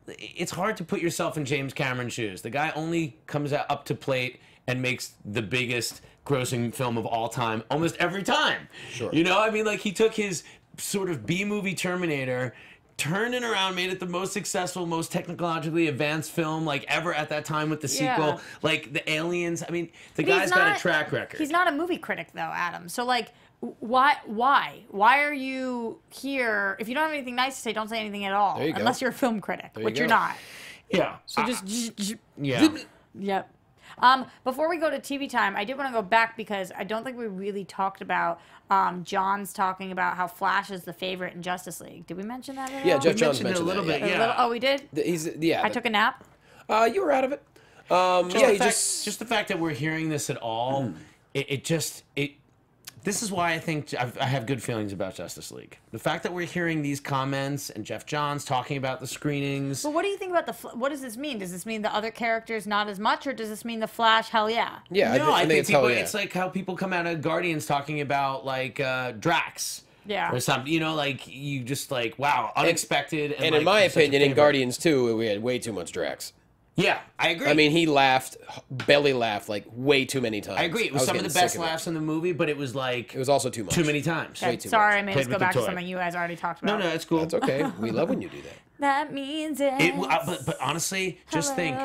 it's hard to put yourself in James Cameron's shoes. The guy only comes up to plate and makes the biggest grossing film of all time almost every time. Sure. You know, I mean, like, he took his sort of B-movie Terminator, turned it around, made it the most successful, most technologically advanced film, like, ever at that time with the sequel. Like, the Aliens. I mean, the guy's got a track record. He's not a movie critic, though, Adam. So, like... Why are you here? If you don't have anything nice to say, don't say anything at all. Unless you're a film critic, which you're not. Yeah. So just yeah. Yep. Before we go to TV time, I did want to go back because I don't think we really talked about John's talking about how Flash is the favorite in Justice League. Did we mention that at all? Yeah, Jeff Johns mentioned it a little bit. Yeah. Oh, we did? I took a nap? You were out of it. Just the fact that we're hearing this at all, this is why I think I have good feelings about Justice League. The fact that we're hearing these comments and Jeff Johns talking about the screenings. But what do you think about what does this mean? Does this mean the other characters not as much, or does this mean the Flash? Hell yeah. Yeah, no, I think people, it's like how people come out of Guardians talking about like Drax. Yeah. Or something, you know, like you just like, wow, unexpected. And in my opinion, in Guardians 2, we had way too much Drax. Yeah, I agree. I mean, he belly laughed like way too many times. I agree. It was some of the best laughs in the movie, but it was like... It was also too much. Too many times. Okay, sorry, I made us go back to something you guys already talked about. No, it's cool. That's okay. We love when you do that. That means but honestly, just think,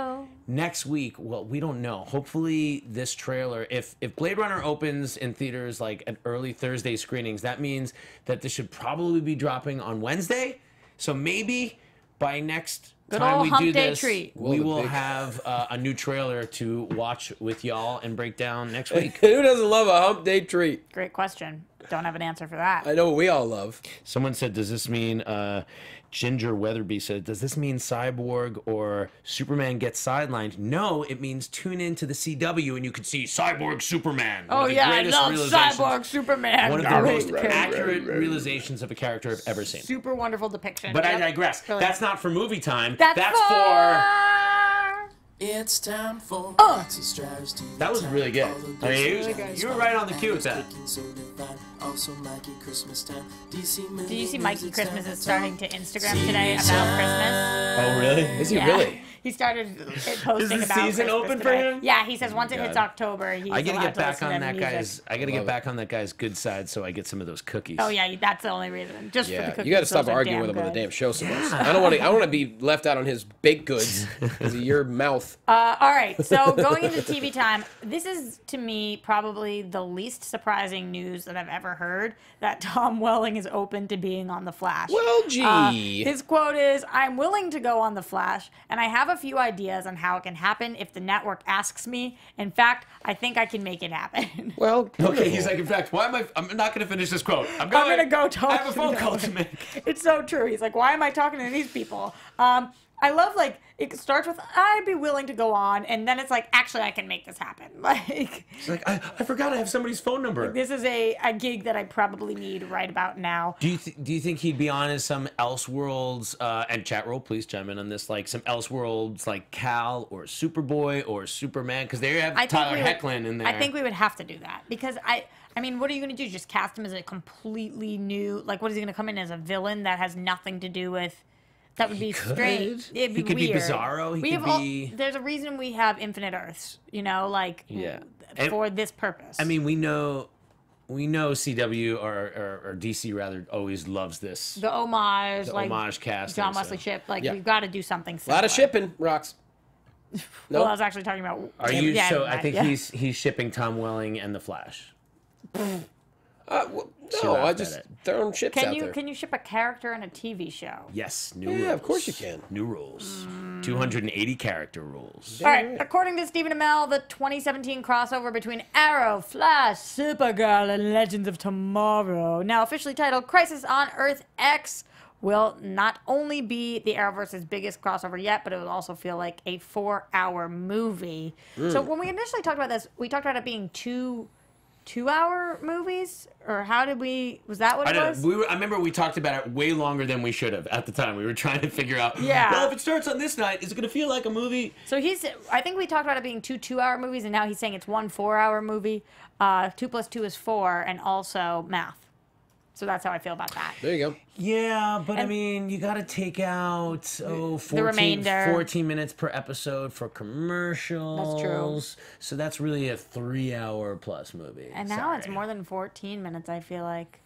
next week, well, we don't know. Hopefully this trailer, if Blade Runner opens in theaters like at early Thursday screenings, that means that this should probably be dropping on Wednesday. So maybe by next... time we do this, we will have a new trailer to watch with y'all and break down next week. Who doesn't love a hump day treat? Great question. Don't have an answer for that. I know what we all love. Someone said, does this mean... Ginger Weatherby said, does this mean Cyborg or Superman gets sidelined? No, it means tune in to the CW and you can see Cyborg Superman. Oh, yeah, I love Cyborg Superman. One of the most accurate realizations of a character I've ever seen. Super wonderful depiction. But I digress. That's not for movie time. That's for... It's time for Roxy Striar's TV. That was really good. I mean, you were right on the cue with that. Did you see Mikey Christmas is starting to Instagram today about Christmas? Oh, really? Is he really? He started posting about Is the season Christmas open today. for him? Yeah, he says once it hits October, he's I gotta allowed get to back listen on to that music. guy's. I gotta get back on that guy's good side so I get some of those cookies. Oh yeah, that's the only reason. Just for the cookies. You got to stop those are arguing with him damn on the good. damn show so much. I don't want to. I want to be left out on his baked goods because of your mouth. All right, so going into TV time, this is to me probably the least surprising news that I've ever heard. That Tom Welling is open to being on The Flash. Well, gee. His quote is, "I'm willing to go on The Flash, and I have a few ideas on how it can happen if the network asks me. In fact, I think I can make it happen." Well, okay. He's like, in fact, I'm not going to finish this quote. I'm going to go talk. I have a phone call to make. It's so true. He's like, why am I talking to these people? I love, like, it starts with, I'd be willing to go on, and then it's like, actually, I can make this happen. Like, It's like, I forgot I have somebody's phone number. this is a gig that I probably need right about now. Do you think he'd be on as some Elseworlds, and chat roll, please chime in on this, like some Elseworlds, like Cal or Superboy or Superman? Because they have Tyler Hoechlin in there. I think we would have to do that, because I mean, what are you going to do? Just cast him as a completely new, like, what is he going to come in as a villain that has nothing to do with... That would be strange. It'd be He could weird. be Bizarro. He could be... There's a reason we have Infinite Earths, you know, like, for this purpose. I mean, we know CW or DC rather always loves this. The homage, The like homage casting, John Wesley so- Shipp, like Yeah. we've got to do something A similar. lot of shipping, Rox. Well, I was actually talking about. Are you? Yeah, So I think yeah. he's shipping Tom Welling and the Flash. No, I laughed just at it. throwing ships out there. Can you ship a character in a TV show? Yes, new rules. Yeah, of course you can. New rules. 280 character rules. All right. According to Stephen Amell, the 2017 crossover between Arrow, Flash, Supergirl, and Legends of Tomorrow, now officially titled Crisis on Earth X, will not only be the Arrowverse's biggest crossover yet, but it will also feel like a 4-hour movie. So when we initially talked about this, we talked about it being two-hour movies, or how did we? Was that what it was? I remember we talked about it way longer than we should have at the time. We were trying to figure out. Yeah. Well, if it starts on this night, is it going to feel like a movie? So I think we talked about it being two-hour movies, and now he's saying it's one 4-hour movie. 2 + 2 is 4, and also math. So that's how I feel about that. There you go. Yeah, but I mean, you got to take out 14, remainder. 14 minutes per episode for commercials. That's true. So that's really a 3-hour plus movie. And now it's more than 14 minutes, I feel like.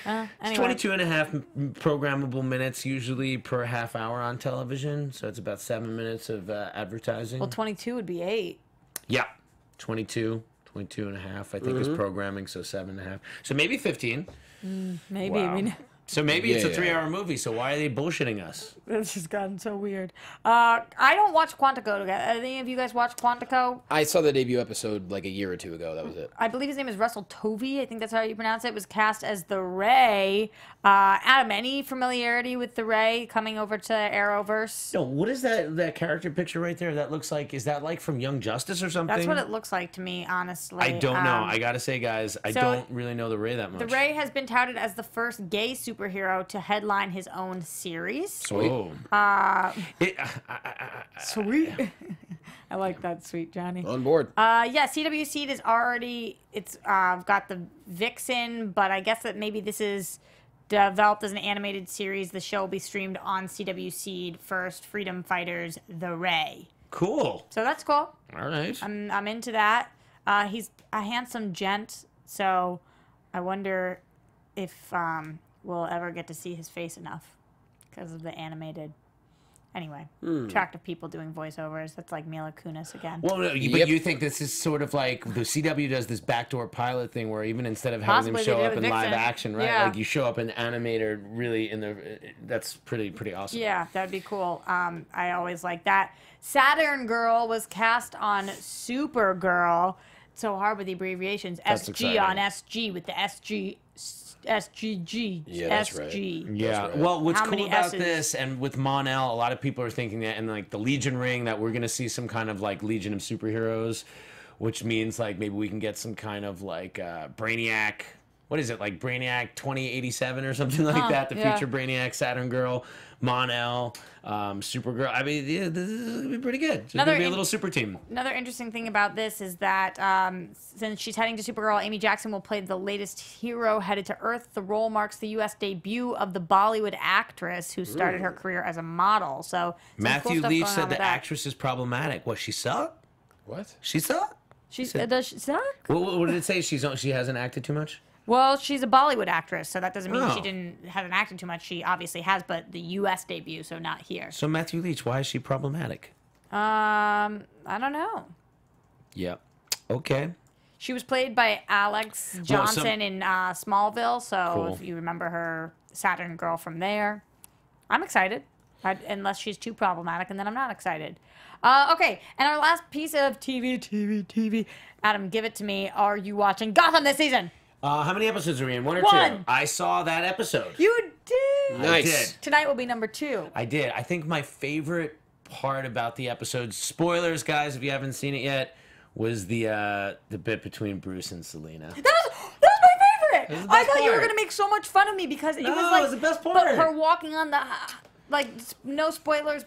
Anyway. It's 22 and a half programmable minutes usually per half hour on television. So it's about 7 minutes of advertising. Well, 22 would be 8. Yeah, 22 and a half, I think, is programming, so 7.5. So maybe 15. Maybe. Wow. I mean, So maybe it's a Yeah. 3-hour movie, so why are they bullshitting us? it's just gotten so weird. I don't watch Quantico. Any of you guys watch Quantico? I saw the debut episode like a year or two ago. That was it. I believe his name is Russell Tovey. I think that's how you pronounce it. Was cast as the Ray. Adam, any familiarity with the Ray coming over to Arrowverse? No, what is that character picture right there? That looks like, is that like from Young Justice or something? That's what it looks like to me, honestly. I don't know. I gotta say, guys, I so don't really know the Ray that much. The Ray has been touted as the first gay superhero to headline his own series. Sweet. Oh. Sweet. I like that, sweet Johnny. On board. Yeah, CW Seed is already, it's got the Vixen, but I guess that maybe this is developed as an animated series. The show will be streamed on CW Seed first. Freedom Fighters, The Ray. Cool. So that's cool. All right. I'm into that. He's a handsome gent, so I wonder if we'll ever get to see his face enough because of the animated. Anyway, attractive people doing voiceovers. That's like Mila Kunis again. Well, no, but Yep. you think this is sort of like the CW does this backdoor pilot thing where even instead of having Possibly them they show did up with in live Vixen. action, right? Yeah. Like you show up in animated, really in the. That's pretty awesome. Yeah, that'd be cool. I always like that. Saturn Girl was cast on Supergirl. It's so hard with the abbreviations. That's SG exciting. on SG with the SGG. Yeah, that's right. SG. Yeah. right. Well, what's How cool many about S's? this, and with Mon-El, a lot of people are thinking that, and like the Legion ring, that we're gonna see some kind of like Legion of superheroes, which means like maybe we can get some kind of like Brainiac. What is it, like Brainiac 2087 or something like that? The yeah. future Brainiac, Saturn Girl, Mon-El, Supergirl. I mean, yeah, this is gonna be pretty good. It's Another gonna be a in- little super team. Another interesting thing about this is that since she's heading to Supergirl, Amy Jackson will play the latest hero headed to Earth. The role marks the U.S. debut of the Bollywood actress who started her career as a model. So some cool Matthew stuff Leach going on said with the that. actress is problematic. What, she suck? What? She suck? Does she suck? What did it say? She hasn't acted too much? Well, she's a Bollywood actress, so that doesn't mean Oh. she hasn't acted too much. She obviously has, but the U.S. debut, so not here. So Matthew Leach, why is she problematic? I don't know. Yeah. Okay. She was played by Alex Johnson in Smallville, so Cool. if you remember her Saturn Girl from there, I'm excited. Unless she's too problematic, and then I'm not excited. Okay, and our last piece of TV. Adam, give it to me. Are you watching Gotham this season? How many episodes are we in? One or One. two? I saw that episode. You did. Nice. I did. Tonight will be number 2. I did. I think my favorite part about the episode. Spoilers, guys, if you haven't seen it yet, was the bit between Bruce and Selena. That was my favorite. was the I best thought you were part. gonna make so much fun of me because it was like it was the best But part. her walking on the no spoilers,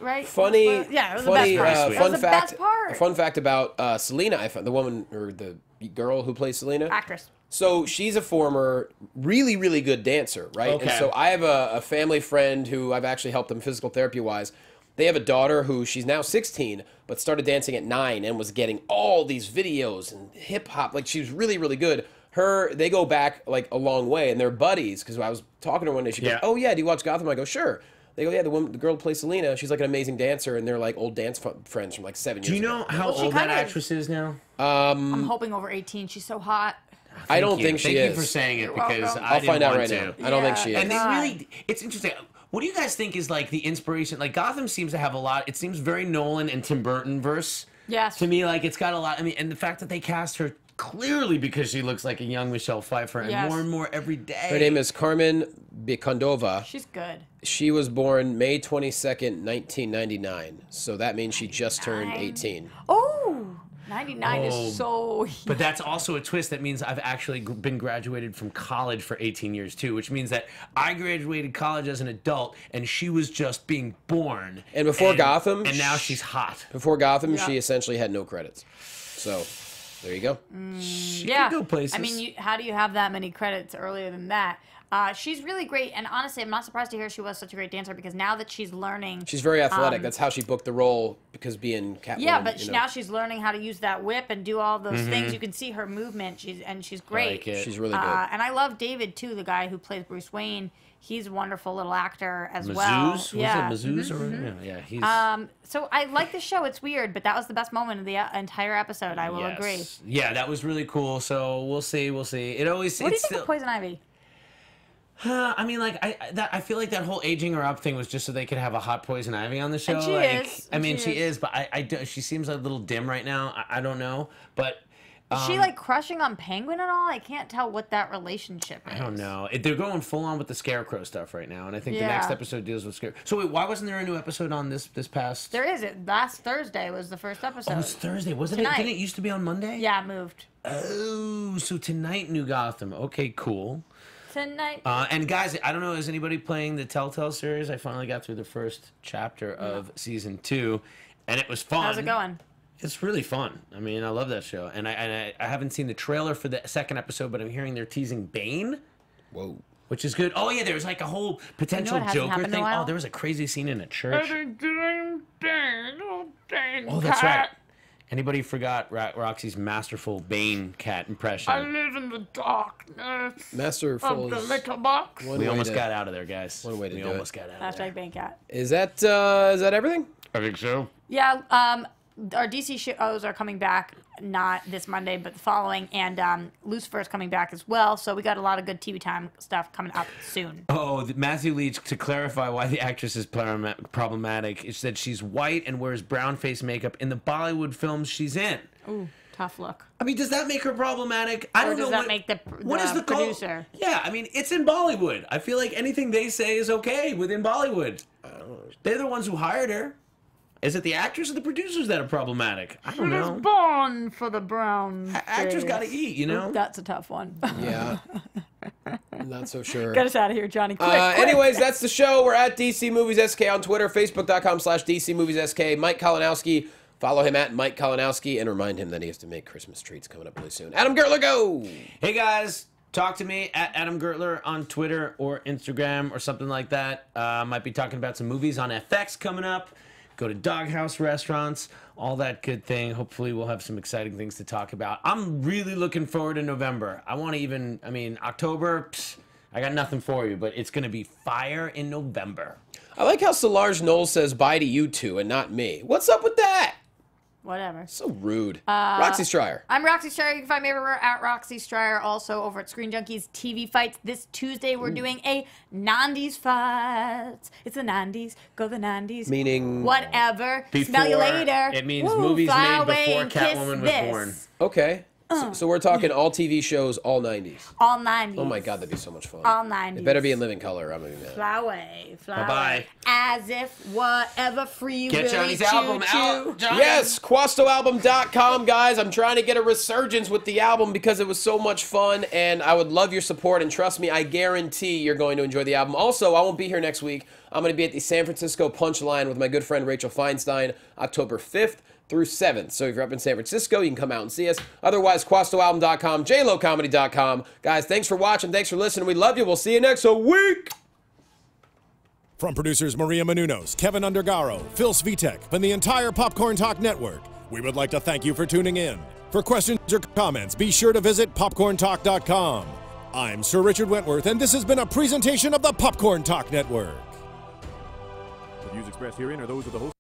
right? Funny, No spoilers. Yeah, it was funny, the best part. sweet. That was fun the fact. best part. A fun fact about Selena. I found the woman or the girl who plays Selena. Actress. So she's a former really, really good dancer, right? Okay. And so I have a family friend who I've actually helped them physical therapy-wise. They have a daughter who she's now 16, but started dancing at 9 and was getting all these videos and hip-hop. Like, she was really, really good. They go back, like, a long way, and they're buddies. Because I was talking to her one day, she goes, Yeah. oh, yeah, do you watch Gotham? I go, sure. They go, yeah, the girl who plays Selena, she's like an amazing dancer, and they're like old dance friends from like 7 years Do you ago. know how Well, she old that kinda- actress is now? I'm hoping over 18. She's so hot. I don't think she Thank is. you for saying it You're because welcome. I I'll didn't find out want right to. now. I don't think Yeah. she is. And they God. really, it's interesting. What do you guys think is like the inspiration? Like Gotham seems to have a lot. It seems very Nolan and Tim Burton verse. Yes. To me, like it's got a lot. I mean, and the fact that they cast her clearly because she looks like a young Michelle Pfeiffer, and Yes. more every day. Her name is Carmen Bikondova. She's good. She was born May 22nd, 1999. So that means she just turned 18. Oh, 99 Oh, is so. But that's also a twist. That means I've actually been graduated from college for 18 years too, which means that I graduated college as an adult, and she was just being born. And before Gotham, and now she's hot. Before Gotham, Yeah. she essentially had no credits. So there you go. She Yeah. could go places. I mean, how do you have that many credits earlier than that? She's really great, and honestly, I'm not surprised to hear she was such a great dancer because now that she's learning, She's very athletic. That's how she booked the role because being Catwoman. yeah, but you know. now she's learning how to use that whip and do all those things. You can see her movement. She's great. like it. She's really good. And I love David too, the guy who plays Bruce Wayne. He's a wonderful little actor as well. Mazouz? Yeah. Was it Mazouz? Or, yeah, he's... So I like the show. It's weird, but that was the best moment of the entire episode. I will agree. Yeah, that was really cool. So we'll see. It always. What do you it's think still, of Poison Ivy? I mean, like I feel like that whole aging her up thing was just so they could have a hot Poison Ivy on the show. And she like, is. I mean, She she is, but she seems a little dim right now. I don't know, but. Is she like crushing on Penguin and all? I can't tell what that relationship is. I don't know. They're going full on with the Scarecrow stuff right now, and I think the Yeah. next episode deals with Scarecrow. So wait, why wasn't there a new episode on this past? There is it. Last Thursday was the first episode. Oh, it's Thursday, wasn't Tonight. it? Didn't it used to be on Monday? Yeah, it moved. Oh, so tonight, New Gotham. Okay, cool. Tonight. And guys, I don't know, is anybody playing the Telltale series? I finally got through the first chapter of season 2, and it was fun. How's it going? It's really fun. I mean, I love that show, and I haven't seen the trailer for the second episode, but I'm hearing they're teasing Bane. Whoa. Which is good. Oh yeah, there was like a whole potential it hasn't Joker happened in a thing. while? Oh, there was a crazy scene in a church. Oh, Oh, that's right. Anybody forgot Roxy's masterful Bane cat impression? I live in the darkness Masterful of the is little box. one We way almost to- got out of there, guys. One way to we do it. almost got out of there. Hashtag Bankat. Is that everything? I think so. Yeah, our DC shows are coming back, not this Monday, but the following, and Lucifer's coming back as well, so we got a lot of good TV time stuff coming up soon. Oh, Matthew Leach, to clarify why the actress is problematic, it said she's white and wears brown face makeup in the Bollywood films she's in. Ooh, tough look. I mean, does that make her problematic? I Or don't does know. that what, make the what is the call? producer? Yeah, I mean, it's in Bollywood. I feel like anything they say is okay within Bollywood. They're the ones who hired her. Is it the actors or the producers that are problematic? I don't know. Born for the brown. Actors face. got to eat, you know? That's a tough one. Yeah. I'm not so sure. Get us out of here, Johnny. Quick, quick. Anyways, that's the show. We're at DC Movies SK on Twitter, Facebook.com/DC Movies SK. Mike Kalinowski. Follow him at Mike Kalinowski and remind him that he has to make Christmas treats coming up really soon. Adam Gertler, go! Hey, guys. Talk to me at Adam Gertler on Twitter or Instagram or something like that. Might be talking about some movies on FX coming up. Go to Doghouse Restaurants, all that good thing. Hopefully we'll have some exciting things to talk about. I'm really looking forward to November. October, I got nothing for you, but it's going to be fire in November. I like how Solange Knowles says bye to you two and not me. What's up with that? Whatever. So rude. Roxy Striar. I'm Roxy Striar. You can find me everywhere at Roxy Striar. Also over at Screen Junkies TV Fights. This Tuesday we're doing a 90s fights. It's the 90s. Go the 90s. Meaning? Whatever. Before- Smell you later. it means Woo, movies fly made away before and Catwoman kiss was this. born. Okay. So we're talking all TV shows, all 90s. All 90s. Oh my God, that'd be so much fun. All 90s. It better be in living color. I'm gonna be mad. Fly away, fly Bye-bye. away. As if whatever free Get will Johnny's choo album choo. out. Johnny. Yes, QuastoAlbum.com, guys. I'm trying to get a resurgence with the album because it was so much fun, and I would love your support. And trust me, I guarantee you're going to enjoy the album. Also, I won't be here next week. I'm going to be at the San Francisco Punchline with my good friend Rachel Feinstein, October 5th through 7th. So if you're up in San Francisco, you can come out and see us. Otherwise, QuastoAlbum.com, JLoComedy.com. Guys, thanks for watching. Thanks for listening. We love you. We'll see you next week. From producers Maria Menounos, Kevin Undergaro, Phil Svitek, and the entire Popcorn Talk Network, we would like to thank you for tuning in. For questions or comments, be sure to visit popcorntalk.com. I'm Sir Richard Wentworth, and this has been a presentation of the Popcorn Talk Network. The views expressed herein are those of the host